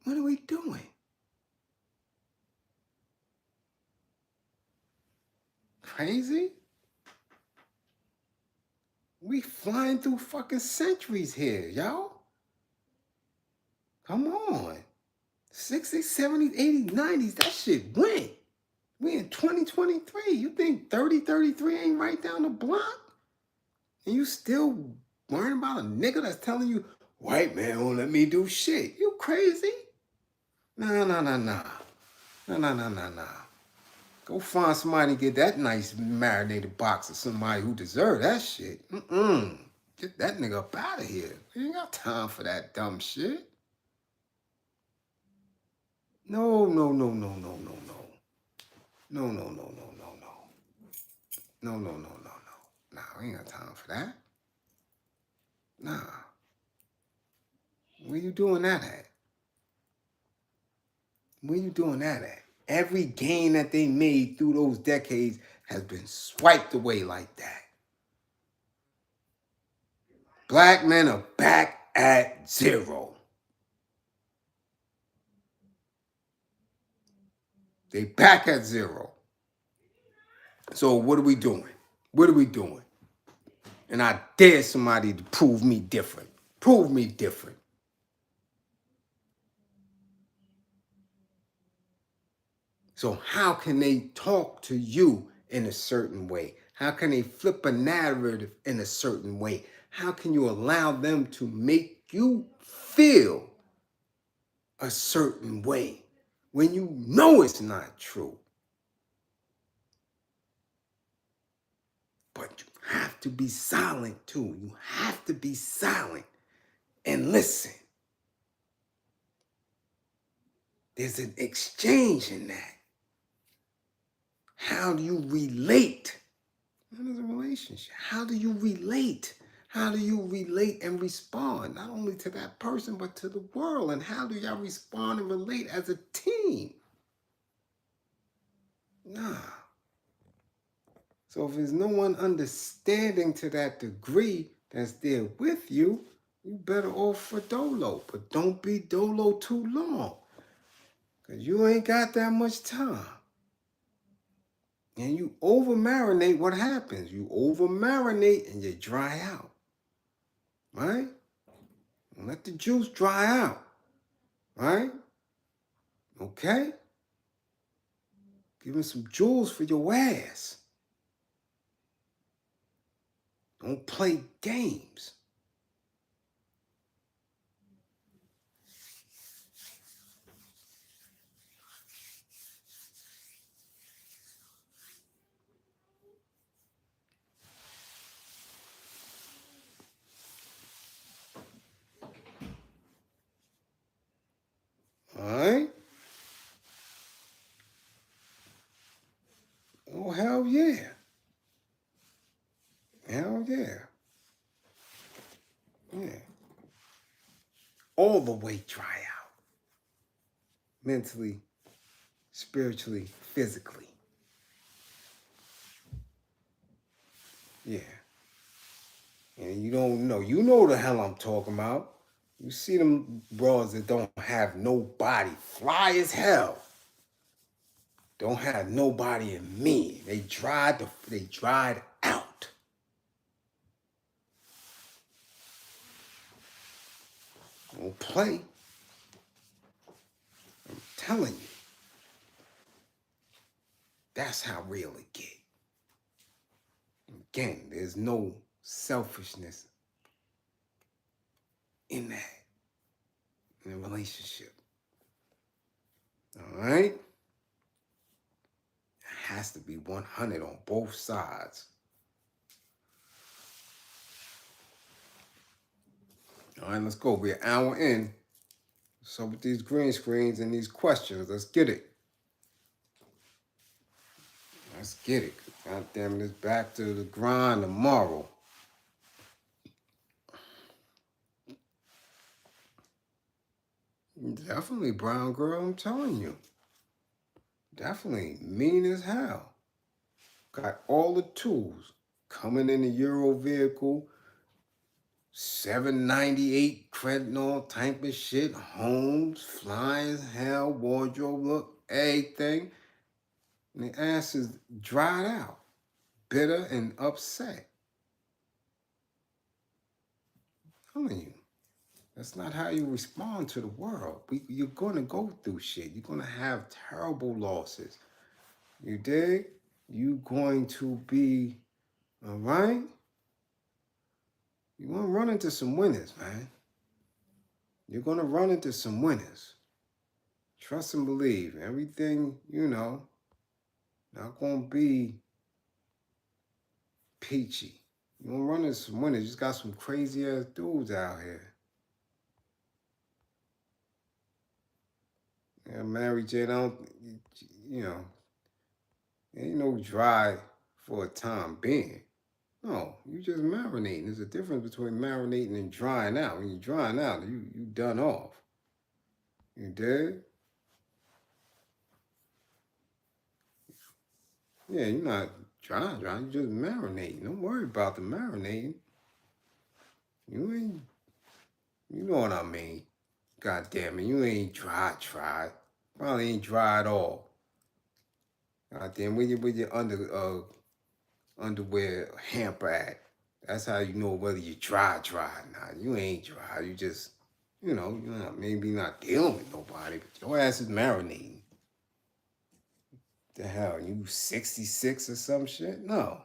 What are we doing? Crazy? We flying through fucking centuries here, y'all. Come on. 60s, 70s, 80s, 90s, that shit went. We in 2023. You think 30, 33 ain't right down the block? And you still worrying about a nigga that's telling you, white man won't let me do shit. You crazy? Nah. Go find somebody and get that nice marinated box of somebody who deserve that shit. Get that nigga up out of here. You ain't got time for that dumb shit. No. Nah, we ain't got time for that. Nah. Where you doing that at? Where you doing that at? Every gain that they made through those decades has been swiped away like that. Black men are back at zero. They back at zero. So what are we doing? What are we doing? And I dare somebody to prove me different. Prove me different. So how can they talk to you in a certain way? How can they flip a narrative in a certain way? How can you allow them to make you feel a certain way when you know it's not true? But you have to be silent too. You have to be silent and listen. There's an exchange in that. How do you relate? That is a relationship. How do you relate? How do you relate and respond? Not only to that person, but to the world. And how do y'all respond and relate as a team? Nah. So if there's no one understanding to that degree that's there with you, you better off for dolo. But don't be dolo too long. Because you ain't got that much time. And you over marinate, what happens? You over marinate and you dry out. Right? Let the juice dry out. Right? Okay? Give him some jewels for your ass. Don't play games. All right? Oh, hell yeah. Hell yeah. Yeah. All the way dry out. Mentally, spiritually, physically. Yeah. And you don't know. You know the hell I'm talking about. You see them bras that don't have no body, fly as hell. Don't have nobody in me. They dried out. Don't play. I'm telling you. That's how real it get. Again, there's no selfishness in that, in a relationship. All right? It has to be 100 on both sides. All right, let's go. We're an hour in. So with these green screens and these questions, let's get it. Let's get it. God damn it, it's back to the grind tomorrow. Definitely, brown girl, I'm telling you. Definitely mean as hell. Got all the tools. Coming in a Euro vehicle, 798 credit and all type of shit, homes, flying as hell, wardrobe look, everything. And the ass is dried out, bitter and upset. I'm telling you, That's not how you respond to the world. You're going to go through shit. You're going to have terrible losses. You dig? You're going to be, all right? You're going to run into some winners, man. You're going to run into some winners. Trust and believe. Everything, not going to be peachy. You're going to run into some winners. You just got some crazy ass dudes out here. Yeah, Mary Jane, ain't no dry for a time being. No, you just marinating. There's a difference between marinating and drying out. When you're drying out, you done off. You dig? Yeah, you're not drying. You're just marinating. Don't worry about the marinating. You know what I mean. God damn it, you ain't dry. Probably ain't dry at all. God damn, where your underwear hamper at? That's how you know whether you're dry or not. You ain't dry. You just, you're not, maybe not dealing with nobody, but your ass is marinating. The hell, you 66 or some shit? No.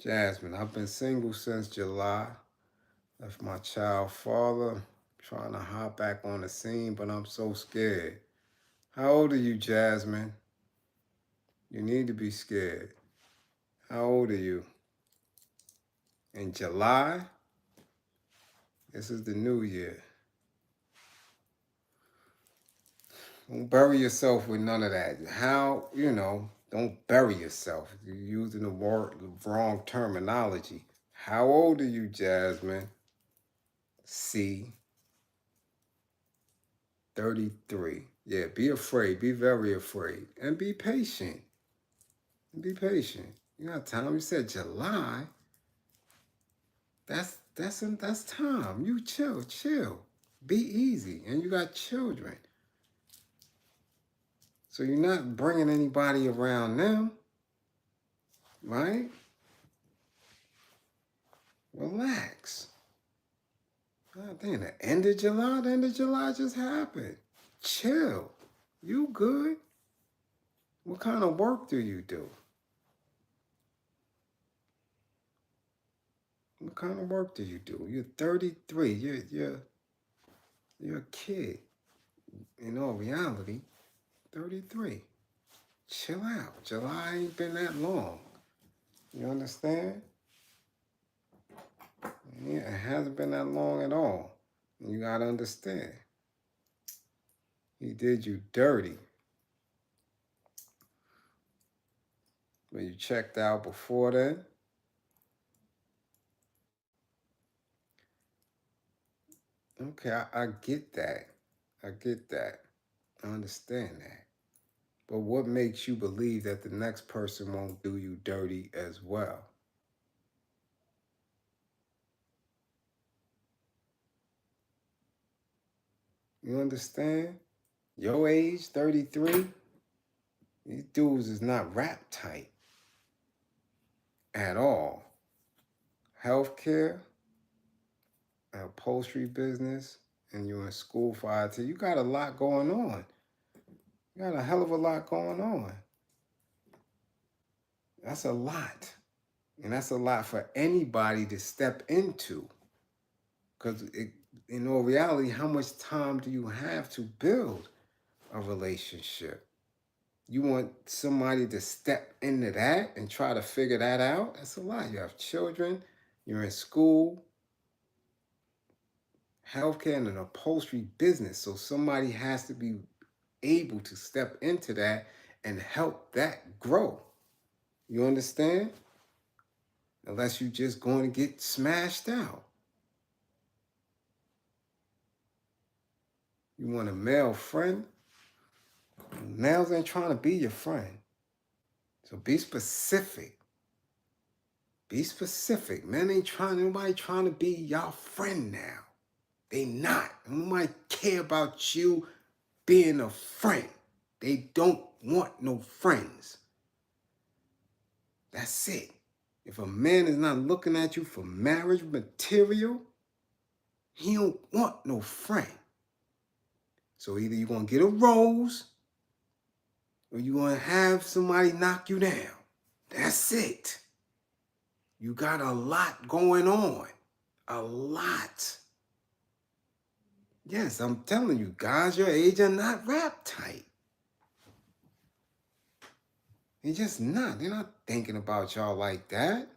Jasmine, I've been single since July. Left my child father. Trying to hop back on the scene, but I'm so scared. How old are you, Jasmine? You need to be scared. How old are you? In July? This is the new year. Don't bury yourself with none of that. How, don't bury yourself. You're using the wrong terminology. How old are you, Jasmine? C. 33. Yeah, be afraid. Be very afraid. And be patient. Be patient. You got time. You said July. That's time. You chill. Be easy. And you got children. So you're not bringing anybody around them. Right? Relax. God damn, the end of July? The end of July just happened. Chill. You good? What kind of work do you do? What kind of work do you do? You're 33. You're a kid. In all reality, 33. Chill out. July ain't been that long. You understand? Yeah, it hasn't been that long at all. You gotta understand. He did you dirty. But you checked out before then. Okay, I get that. I get that. I understand that. But what makes you believe that the next person won't do you dirty as well? You understand? Your age, 33, these dudes is not rap tight at all. Healthcare, upholstery business, and you're in school for IT. You got a lot going on. You got a hell of a lot going on. That's a lot. And that's a lot for anybody to step into. Because in all reality, how much time do you have to build a relationship? You want somebody to step into that and try to figure that out? That's a lot. You have children, you're in school, healthcare, and an upholstery business. So somebody has to be able to step into that and help that grow. You understand? Unless you're just going to get smashed out. You want a male friend? Males ain't trying to be your friend. So be specific. Be specific. Men ain't nobody trying to be y'all friend now. They not. Nobody care about you being a friend. They don't want no friends. That's it. If a man is not looking at you for marriage material, he don't want no friend. So either you're going to get a rose or you're going to have somebody knock you down. That's it. You got a lot going on. A lot. Yes, I'm telling you, guys your age are not rap tight. They're just not. They're not thinking about y'all like that.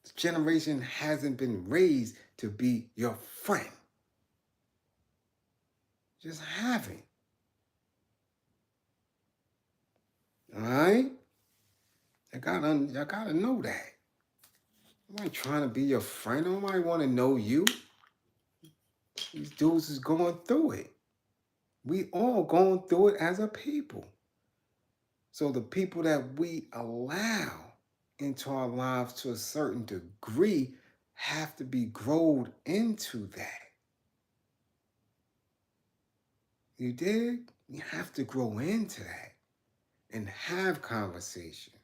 This generation hasn't been raised to be your friend. Just haven't. All right? I gotta know that. Nobody trying to be your friend. Nobody want to know you. These dudes is going through it. We all going through it as a people. So the people that we allow into our lives to a certain degree have to be growed into that. You dig? You have to grow into that and have conversations.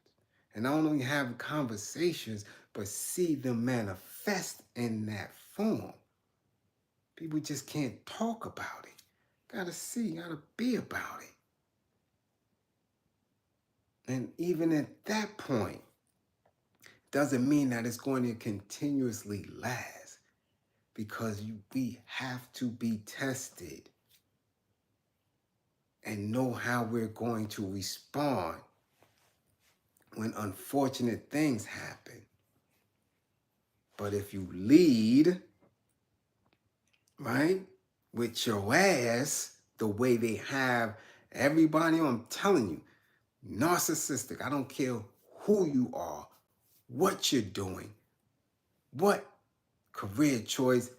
And not only have conversations, but see them manifest in that form. People just can't talk about it. Gotta see, gotta be about it. And even at that point, doesn't mean that it's going to continuously last, because we have to be tested and know how we're going to respond when unfortunate things happen. But if you lead, right, with your ass the way they have everybody, I'm telling you, narcissistic, I don't care who you are, what you're doing, what career choice,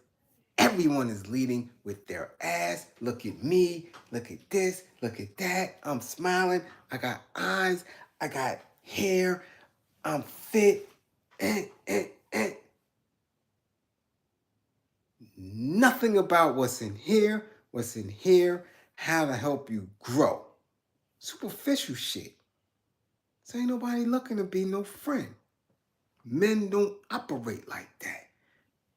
everyone is leading with their ass. Look at me, look at this, look at that. I'm smiling, I got eyes, I got hair, I'm fit, and. Nothing about what's in here, how to help you grow. Superficial shit. So ain't nobody looking to be no friend. Men don't operate like that.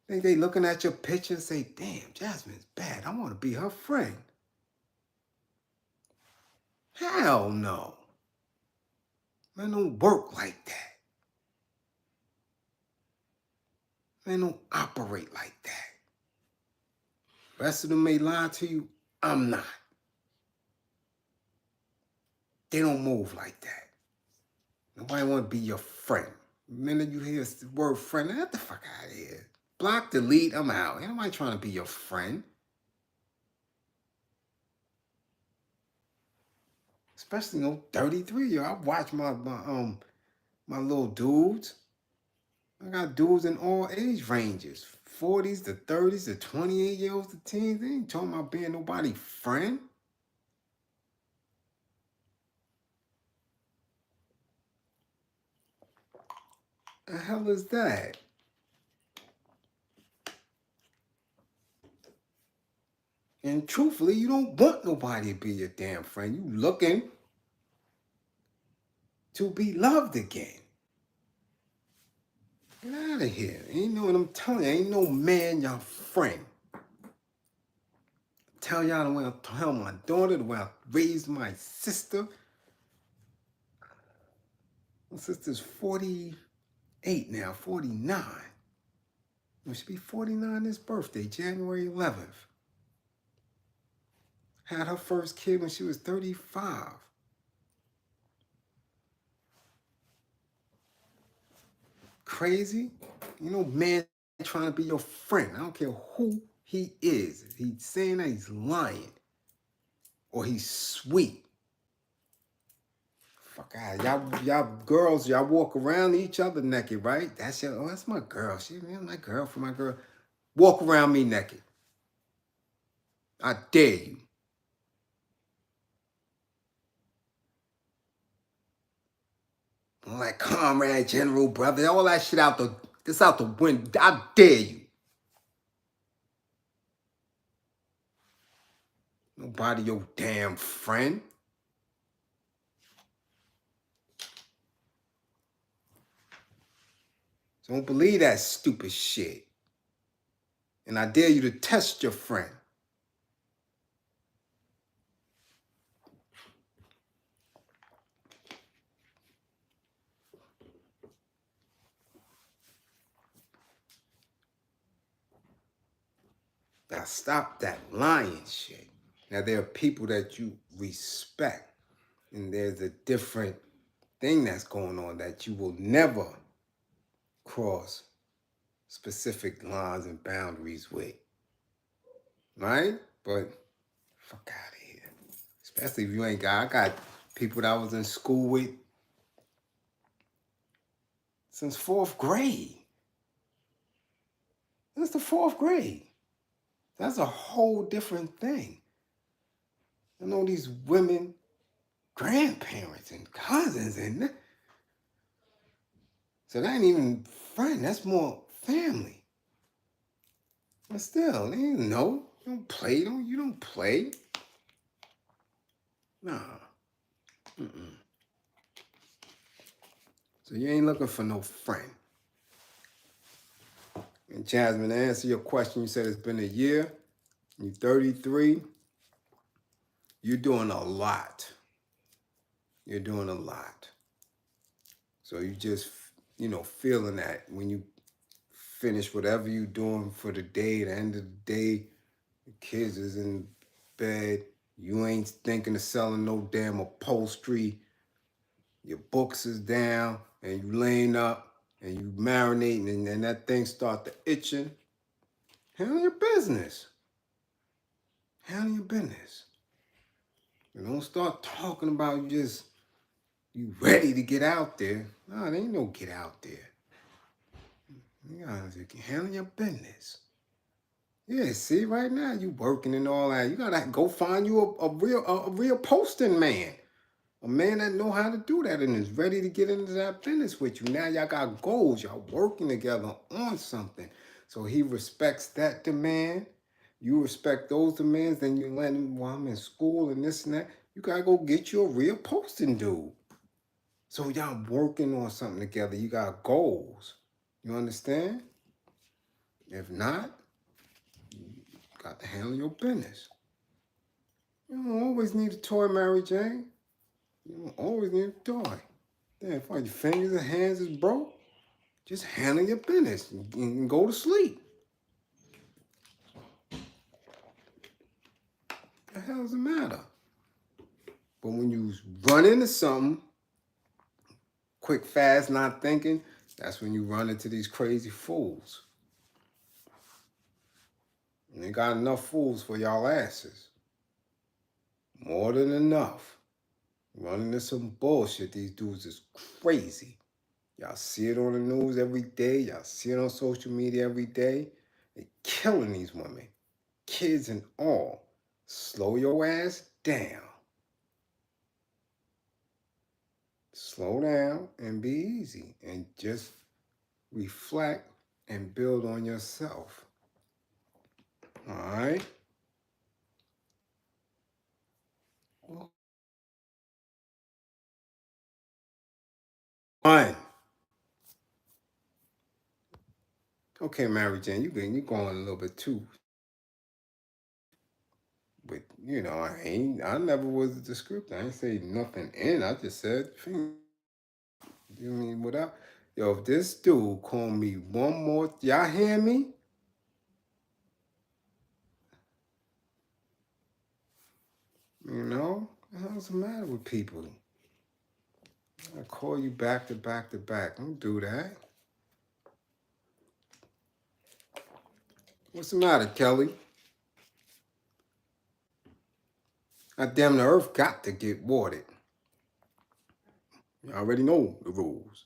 Think they looking at your picture and say, damn, Jasmine's bad. I want to be her friend. Hell no. Men don't work like that. Men don't operate like that. Rest of them may lie to you. I'm not. They don't move like that. Nobody want to be your friend. The minute you hear the word friend, get the fuck out of here. Block, delete, I'm out. Ain't nobody trying to be your friend. Especially, 33-year. I watch my little dudes. I got dudes in all age ranges. 40s to 30s to 28-year-olds to teens. They ain't talking about being nobody's friend. The hell is that? And truthfully, you don't want nobody to be your damn friend. You looking to be loved again. Get out of here. Ain't know what I'm telling you. Ain't no man your friend. Tell y'all the way I tell my daughter, the way I raised my sister. My sister's 48 now, 49. She'll be 49 this birthday, January 11th. Had her first kid when she was 35. Crazy? Man trying to be your friend. I don't care who he is. If he's saying that, he's lying. Or he's sweet. Fuck out. Y'all girls, y'all walk around each other naked, right? That's my girl. She's my girl for my girl. Walk around me naked. I dare you. All that comrade, general, brother, all that shit out the window. I dare you. Nobody your damn friend. Don't believe that stupid shit. And I dare you to test your friend. Now stop that lying shit. Now there are people that you respect, and there's a different thing that's going on that you will never cross specific lines and boundaries with. Right? But fuck out of here. Especially if you ain't got, I got people that I was in school with since 4th grade. That's the 4th grade. That's a whole different thing. I know these women, grandparents and cousins, and so that ain't even friend. That's more family. But still, they ain't know. You don't play. You don't play. Nah. Mm-mm. So you ain't looking for no friend. And Jasmine, to answer your question, you said it's been a year. You're 33. You're doing a lot. You're doing a lot. So you just, feeling that when you finish whatever you're doing for the day, the end of the day, the kids is in bed, you ain't thinking of selling no damn upholstery, your books is down, and you laying up, and you marinating, and then that thing start to itching. Handle your business. Handle your business. And don't start talking about you ready to get out there. No, there ain't no get out there. You gotta handle your business. Yeah, see, right now you working and all that. You gotta go find you a real posting man. A man that know how to do that and is ready to get into that business with you. Now y'all got goals. Y'all working together on something. So he respects that demand. You respect those demands. Then you let him, while I'm in school and this and that. You gotta go get you a real posting dude. So y'all working on something together. You got goals. You understand? If not, you got to handle your business. You don't always need a toy, Mary Jane. You don't always need a toy. Damn, if all your fingers and hands is broke, just handle your business and go to sleep. What the hell does it matter? But when you run into something, quick, fast, not thinking, that's when you run into these crazy fools. And they got enough fools for y'all asses. More than enough. Running into some bullshit. These dudes is crazy. Y'all see it on the news every day. Y'all see it on social media every day. They killing these women. Kids and all. Slow your ass down. Slow down and be easy. And just reflect and build on yourself. All right? Fine. Okay, Mary Jane, you going a little bit too. But I never was a descriptor. I ain't say nothing in. I just said, you mean without? Yo, if this dude call me one more, y'all hear me? What's the matter with people? I call you back to back to back. Don't do that. What's the matter, Kelly? Damn, the earth got to get watered. You already know the rules.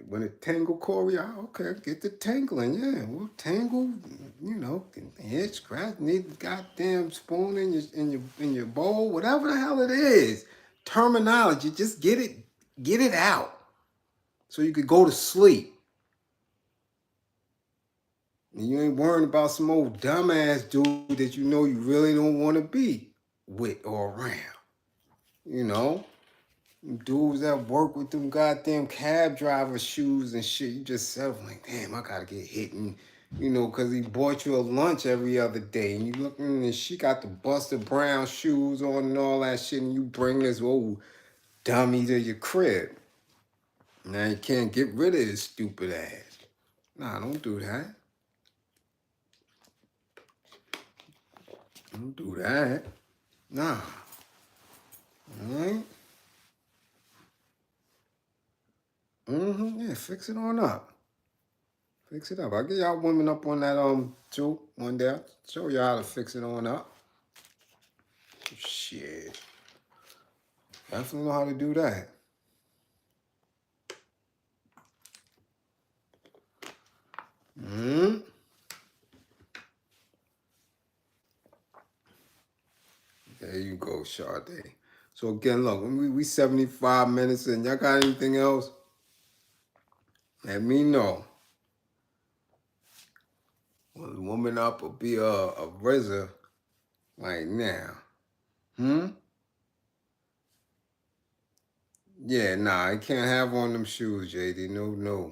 When it tangle, Corey, okay, get the tangling. Yeah, we'll tangle. Hit, scratch, need the goddamn spoon in your bowl, whatever the hell it is. Terminology, just get it out, so you could go to sleep. And you ain't worrying about some old dumbass dude that you really don't want to be with or around. Dudes that work with them goddamn cab driver shoes and shit. You just settle like, damn, I gotta get hit. And, because he bought you a lunch every other day. And you looking and she got the Buster Brown shoes on and all that shit. And you bring this old dummy to your crib. Now you can't get rid of his stupid ass. Nah, don't do that. Don't do that. Nah. Alright? Yeah, fix it on up. Fix it up. I'll get y'all women up on that too one day. I'll show y'all how to fix it on up. Shit. Definitely know how to do that. There you go, Sade. So again, look, we 75 minutes in. Y'all got anything else? Let me know. Will the woman up or be a RZA like now? Yeah, nah, I can't have on them shoes, JD. No.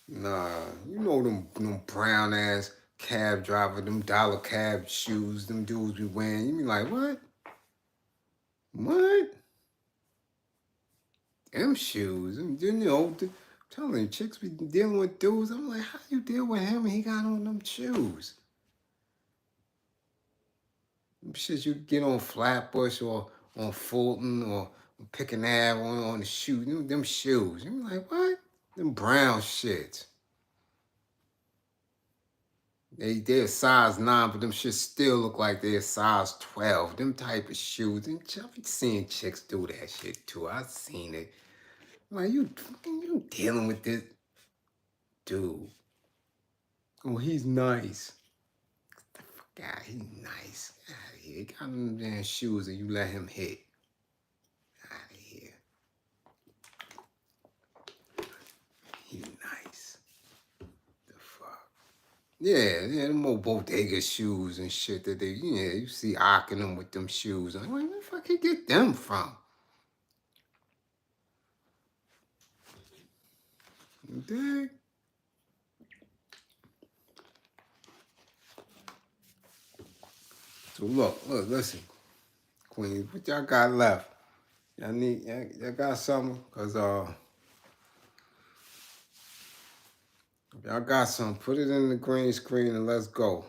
Nah, you know them brown ass cab driver, them dollar cab shoes, them dudes be wearing. You be like, what? What? Them shoes. I'm telling you, chicks be dealing with dudes. I'm like, how you deal with him and he got on them shoes? Them shit you get on Flatbush or on Fulton or Picking Ave on the shoe. Them shoes. You be like, what? Them brown shits. They're size 9, but them shit still look like they're size 12. Them type of shoes. And I've seen chicks do that shit too. I've seen it. Like, you dealing with this dude. Oh, he's nice. Get the fuck out. He's nice. Get out of here. He got them damn shoes and you let him hit. Out of here. He's nice. The fuck. Yeah, them old bodega shoes and shit that you see ocking them with them shoes. Like, where the fuck he get them from? You dig? So listen, Queens, what y'all got left? Y'all got something? Cause if y'all got something, put it in the green screen and let's go.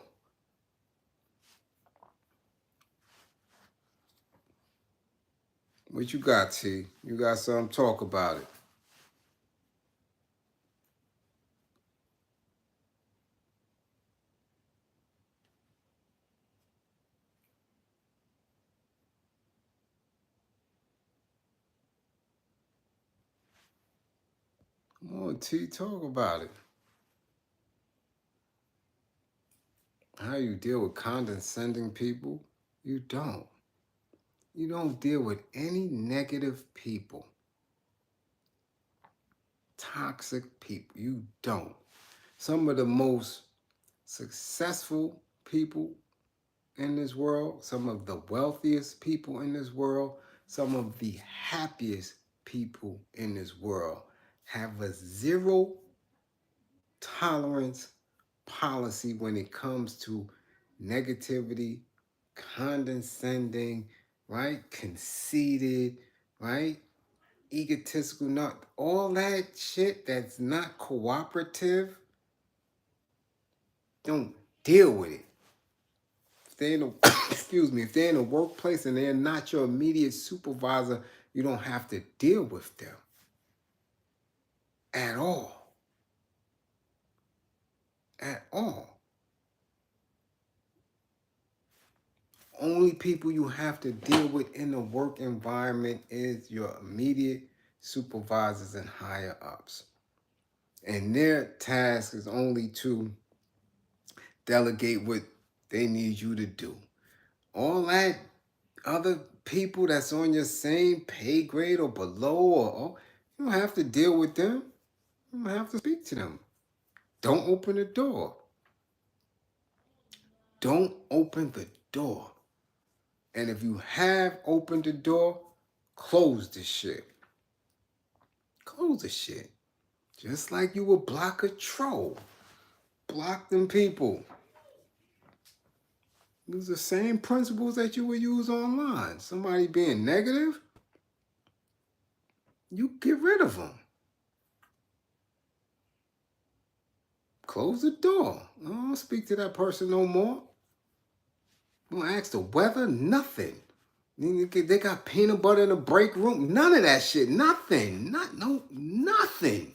What you got, T? You got something? Talk about it. Come on, T, talk about it. How you deal with condescending people? You don't. You don't deal with any negative people. Toxic people. You don't. Some of the most successful people in this world, some of the wealthiest people in this world, some of the happiest people in this world have a zero tolerance policy when it comes to negativity, condescending, right? Conceited, right? Egotistical, not all that shit that's not cooperative. Don't deal with it. If they're in a if they're in a workplace and they're not your immediate supervisor, you don't have to deal with them at all. At all. Only people you have to deal with in the work environment is your immediate supervisors and higher ups. And their task is only to delegate what they need you to do. All that other people that's on your same pay grade or below, or you don't have to deal with them. You don't have to speak to them. Don't open the door. Don't open the door. And if you have opened the door, close the shit. Close the shit. Just like you would block a troll. Block them people. Use the same principles that you would use online. Somebody being negative, you get rid of them. Close the door. I don't speak to that person no more. Don't ask the weather, nothing. They got peanut butter in the break room. None of that shit. Nothing. Nothing.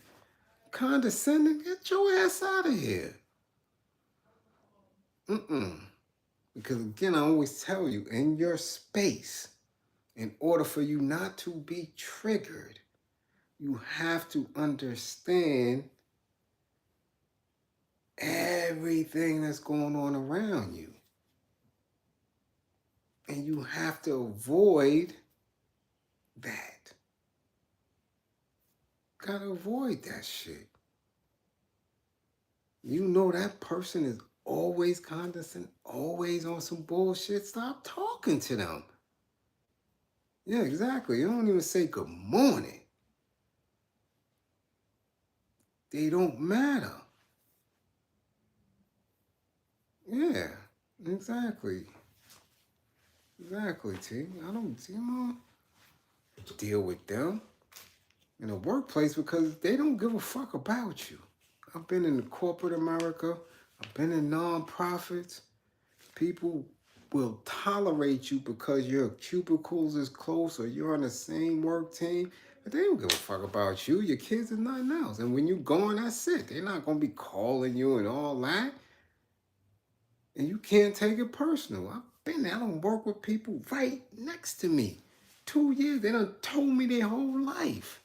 Condescending. Get your ass out of here. Because again, I always tell you, in your space, in order for you not to be triggered, you have to understand everything that's going on around you. And you have to avoid that. Gotta avoid that shit. You know that person is always condescending, always on some bullshit. Stop talking to them. Yeah, exactly. You don't even say good morning. They don't matter. Yeah, exactly. Exactly, T. I don't, deal with them in the workplace because they don't give a fuck about you. I've been in corporate America. I've been in nonprofits. People will tolerate you because your cubicles is close or you're on the same work team. But they don't give a fuck about you. Your kids are nothing else. And when you gone, that's it. They're not going to be calling you and all that. And you can't take it personal. I've been there. I don't work with people right next to me. 2 years, they done told me their whole life.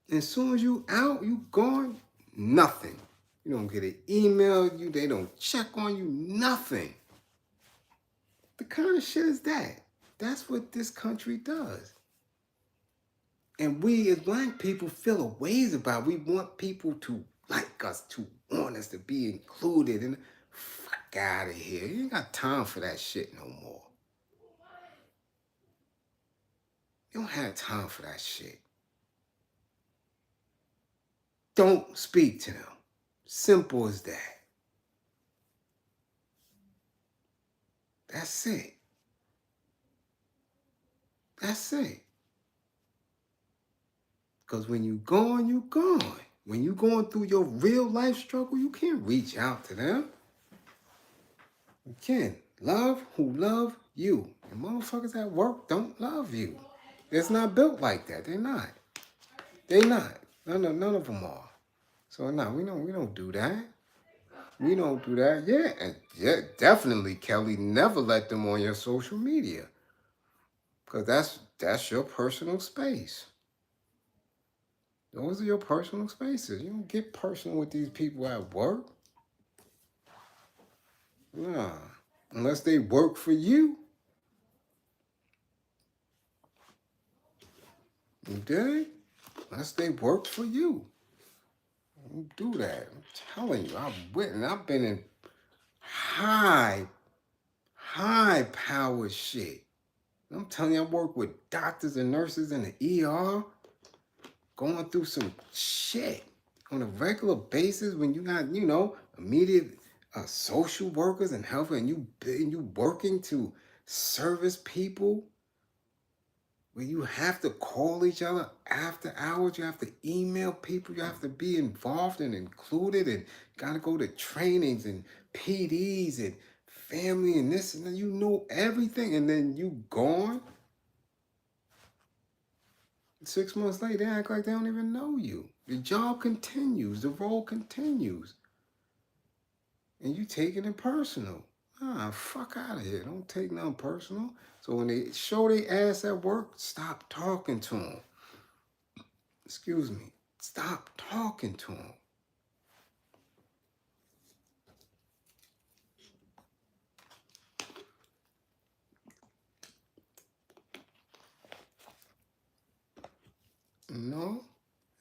And as soon as you out, you gone, nothing. You don't get an email, they don't check on you, nothing. The kind of shit is that? That's what this country does. And we as black people feel a ways about it. We want people to like us, to want us to be included. And fuck out of here. You ain't got time for that shit no more. You don't have time for that shit. Don't speak to them. Simple as that. That's it. That's it. Because when you gone, you gone. When you going through your real life struggle, you can't reach out to them. You can't. Love who love you. And motherfuckers at work don't love you. It's not built like that. They're not. They're not. None of them are. So no, we don't do that. We don't do that. Yeah, and yeah, definitely, Kelly. Never let them on your social media. Because that's your personal space. Those are your personal spaces. You don't get personal with these people at work. Nah. Unless they work for you. You dig? Unless they work for you. Don't do that. I'm telling you, I've been in high powered shit. I'm telling you, I work with doctors and nurses in the ER going through some shit on a regular basis when you got, immediate social workers and health and you working to service people where you have to call each other after hours, you have to email people, you have to be involved and included and got to go to trainings and PDs and family and this and then you know everything and then you gone. 6 months later, they act like they don't even know you. The job continues, the role continues. And you taking it personal. Fuck out of here. Don't take nothing personal. So when they show their ass at work, stop talking to them. Excuse me. Stop talking to them. You know?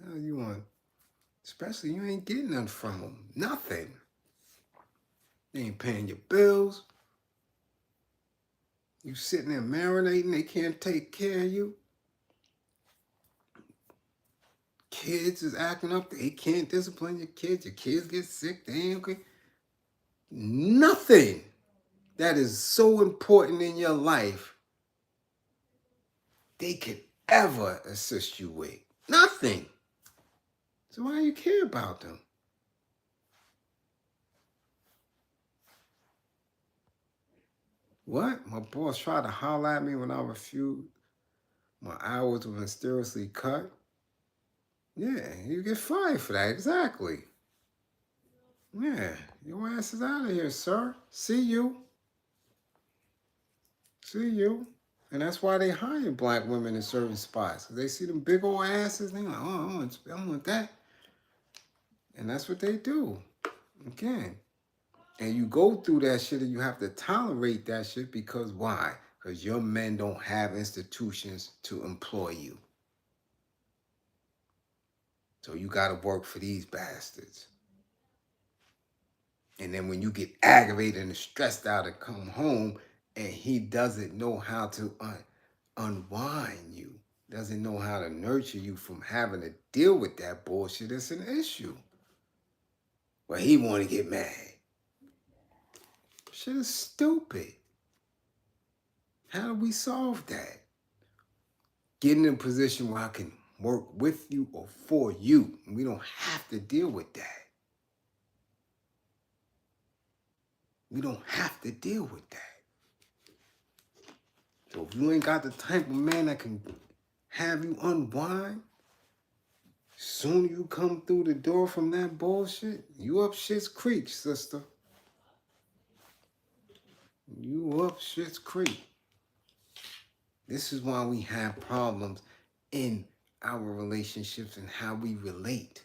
How you want? Especially you ain't getting nothing from them. Nothing. They ain't paying your bills. You sitting there marinating, they can't take care of you. Kids is acting up, they can't discipline your kids get sick, they ain't okay. Nothing that is so important in your life they could ever assist you with. Nothing. So why do you care about them? What? My boss tried to holler at me when I refused. My hours were mysteriously cut. Yeah, you get fired for that. Exactly. Yeah, your ass is out of here, sir. See you. See you. And that's why they hire black women in certain spots. Because they see them big old asses. They're like, oh, I want that. And that's what they do. Again. And you go through that shit and you have to tolerate that shit because why? Because your men don't have institutions to employ you. So you got to work for these bastards. And then when you get aggravated and stressed out and come home and he doesn't know how to unwind you, doesn't know how to nurture you from having to deal with that bullshit, it's an issue. But he want to get mad. Shit is stupid. How do we solve that? Get in a position where I can work with you or for you. We don't have to deal with that. We don't have to deal with that. So if you ain't got the type of man that can have you unwind, soon you come through the door from that bullshit, you up shit's creek, sister. You up shit's creek. This is why we have problems in our relationships and how we relate.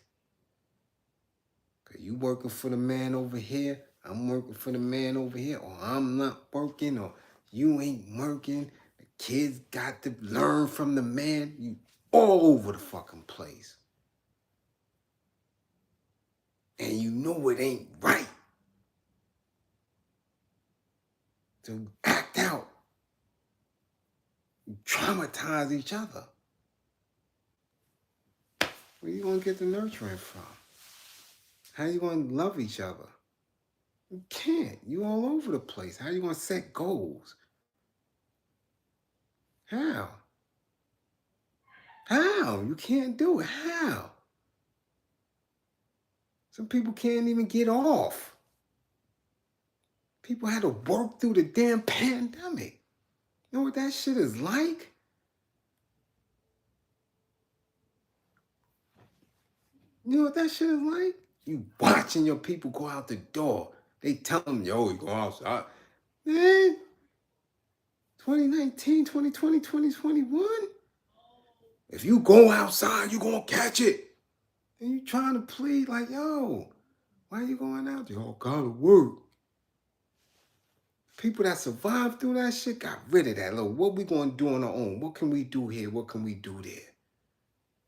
Because you working for the man over here, I'm working for the man over here, or I'm not working, or you ain't working. The kids got to learn from the man. You all over the fucking place. And you know it ain't right. So act out. You traumatize each other. Where you gonna get the nurturing from? How you gonna love each other? You can't. You all over the place. How you gonna set goals? How? How? You can't do it. How? Some people can't even get off. People had to work through the damn pandemic. You know what that shit is like? You know what that shit is like? You watching your people go out the door. They tell them, yo, you go outside. Man, 2019, 2020, 2021. If you go outside, you're going to catch it. And you trying to plead like, yo, why are you going out there? Oh, gotta work. People that survived through that shit got rid of that. Look, what we going to do on our own? What can we do here? What can we do there?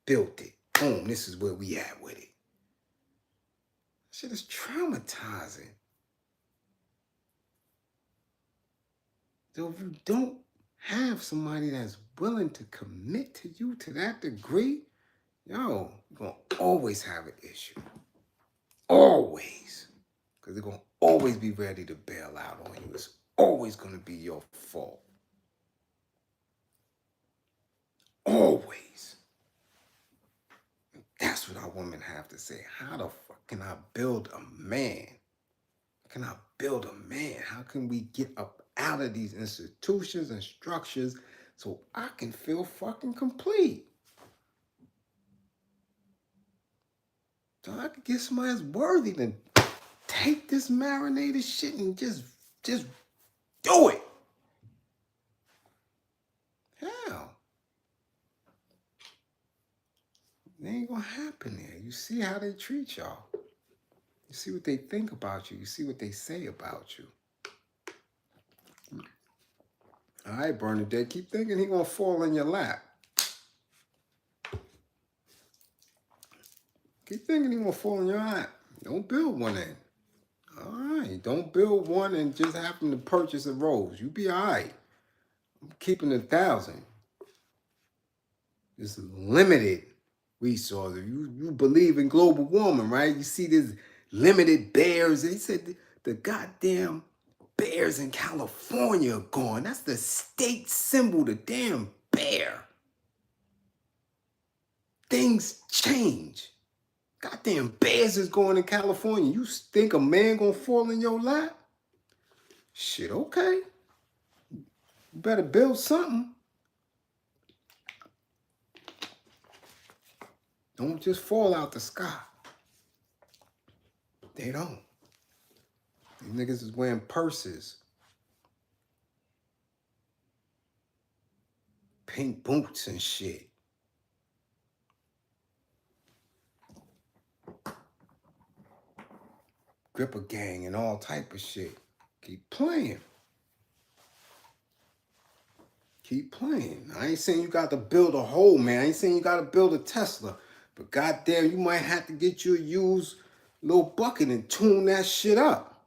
Built it. Boom, this is where we at with it. Shit is traumatizing. So if you don't have somebody that's willing to commit to you to that degree, yo, you're going to always have an issue. Always. Because they're going to always be ready to bail out on you. It's always going to be your fault. Always. That's what our women have to say. How the fuck can I build a man? Can I build a man? How can we get up out of these institutions and structures so I can feel fucking complete? So I can get somebody that's worthy to take this marinated shit and just do it. Hell. It ain't gonna happen there. You see how they treat y'all. You see what they think about you. You see what they say about you. All right, Bernadette, keep thinking he gonna fall in your lap. Keep thinking he gonna fall in your lap. Don't build one in. All right, don't build one and just happen to purchase a rose. You be all right. keeping 1,000. It's limited resources. You believe in global warming, right? You see this limited bears. They said the goddamn bears in California are gone. That's the state symbol, the damn bear. Things change. Goddamn bears is going to California. You think a man gonna fall in your lap? Shit, okay. You better build something. Don't just fall out the sky. They don't. These niggas is wearing purses, pink boots and shit. Gripper gang and all type of shit. Keep playing. Keep playing. I ain't saying you got to build a hole, man. I ain't saying you got to build a Tesla. But goddamn, you might have to get you a used little bucket and tune that shit up.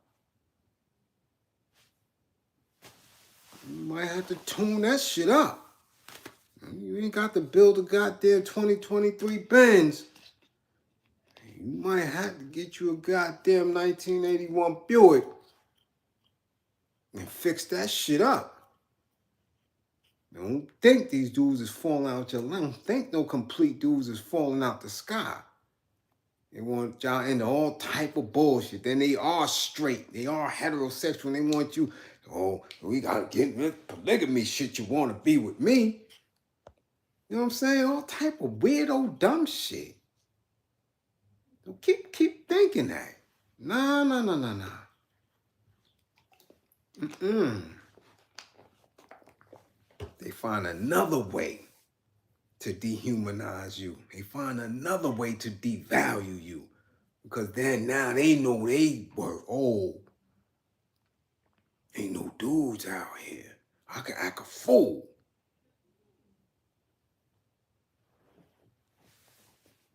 You might have to tune that shit up. You ain't got to build a goddamn 2023 Benz. You might have to get you a goddamn 1981 Buick and fix that shit up. Don't think these dudes is falling out your line. Don't think no complete dudes is falling out the sky. They want y'all into all type of bullshit. Then they are straight. They are heterosexual. And they want you, oh, we gotta get rid polygamy shit. You wanna be with me. You know what I'm saying? All type of weirdo dumb shit. So keep thinking that. Nah. They find another way to dehumanize you. They find another way to devalue you. Because then now they know they were old. Ain't no dudes out here. I can act a fool.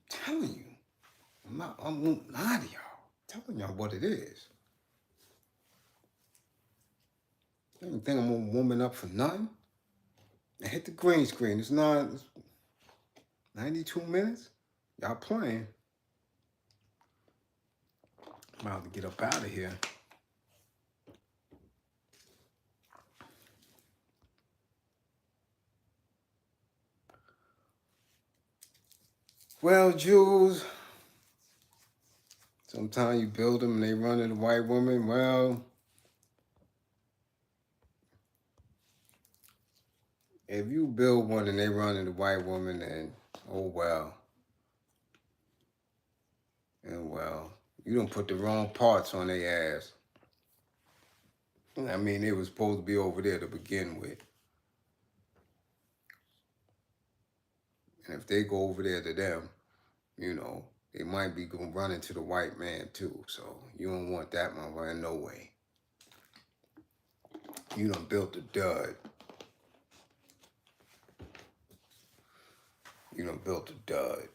I'm telling you. I won't lie to y'all. I'm telling y'all what it is. I don't think I'm gonna woman up for nothing. I hit the green screen. It's 92 minutes. Y'all playing. I'm about to get up out of here. Well, Jules, sometimes you build them and they run into white women. Well, if you build one and they run into white woman, then oh well. And well, you don't put the wrong parts on their ass. I mean, they were supposed to be over there to begin with. And if they go over there to them, you know, they might be going to run into the white man too. So you don't want that motherfucker in no way. You done built a dud. You done built a dud.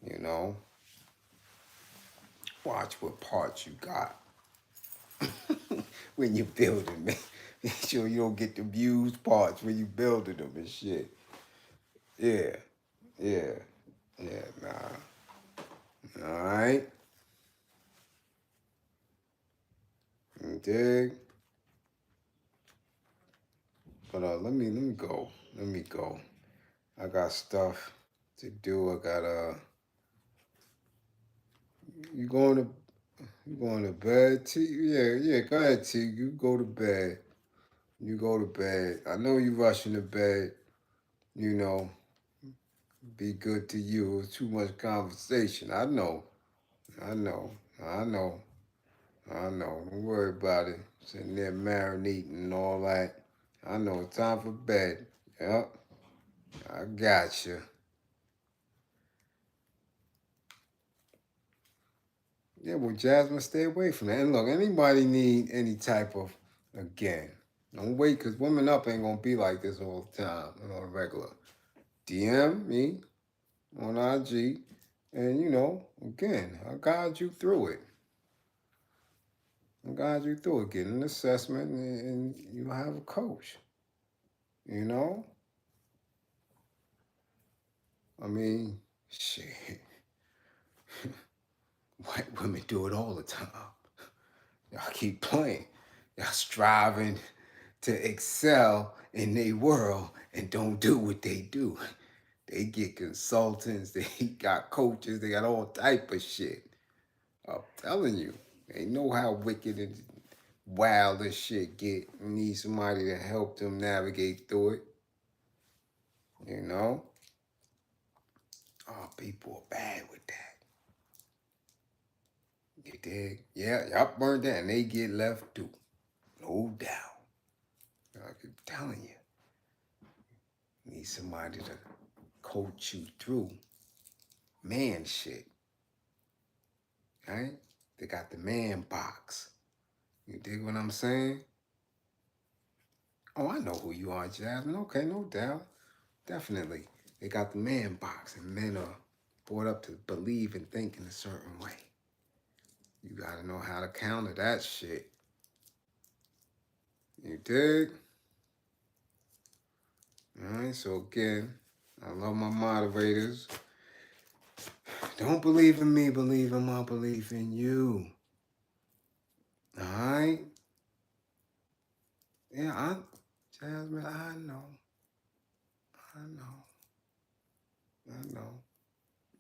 You know? Watch what parts you got. When you're building, man. Make sure you don't get the used parts when you building them and shit. Yeah, nah. All right. You dig? But let me go. Let me go. I got stuff to do. I got you going to bed, T? Yeah. Go ahead, T. You go to bed. You go to bed. I know you rushing to bed. You know, be good to you. It's too much conversation. I know. Don't worry about it. Sitting there marinating and all that. I know. It's time for bed. Yep. I got you. Yeah, well, Jasmine, stay away from that. And look, anybody need any type of, again, don't wait, because women up ain't going to be like this all the time, on a regular. DM me on IG, and, you know, again, I'll guide you through it. I'll guide you through it. Get an assessment and you'll have a coach. You know? I mean, shit. White women do it all the time. Y'all keep playing. Y'all striving to excel in their world and don't do what they do. They get consultants, they got coaches, they got all type of shit. I'm telling you, they know how wicked and wild this shit get. You need somebody to help them navigate through it. You know? Oh, people are bad with that. You dig? Yeah, y'all burned that and they get left too. No doubt. I keep telling you. You need somebody to coach you through man shit. Right? They got the man box. You dig what I'm saying? Oh, I know who you are, Jasmine. Okay, no doubt. Definitely. They got the man box, and men are brought up to believe and think in a certain way. You gotta know how to counter that shit. You dig? Alright, so again, I love my moderators. Don't believe in me, believe in my belief in you. Alright? Yeah, Jasmine, I know.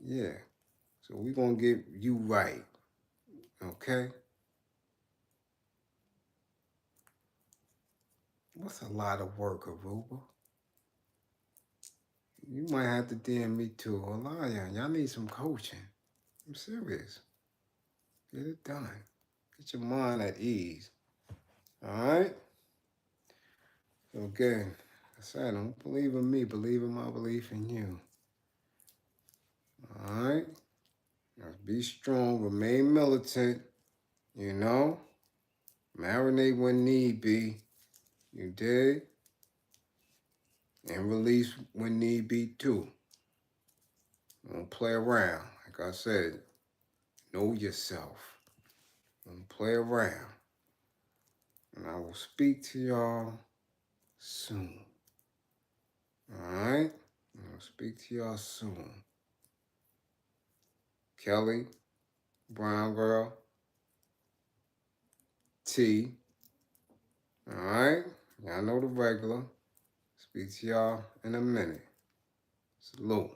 Yeah. So we're gonna get you right. Okay? What's a lot of work, Aruba? You might have to DM me too. A lot of y'all need some coaching. I'm serious. Get it done. Get your mind at ease. Alright? So again, I said, don't believe in me, believe in my belief in you. Alright? Be strong, remain militant, you know? Marinate when need be. You dig? And release when need be too. Don't play around. Like I said, know yourself. Don't play around. And I will speak to y'all soon. Alright? I'll speak to y'all soon. Kelly, Brown Girl, T. Alright? Y'all know the regular. Speak to y'all in a minute. Salute.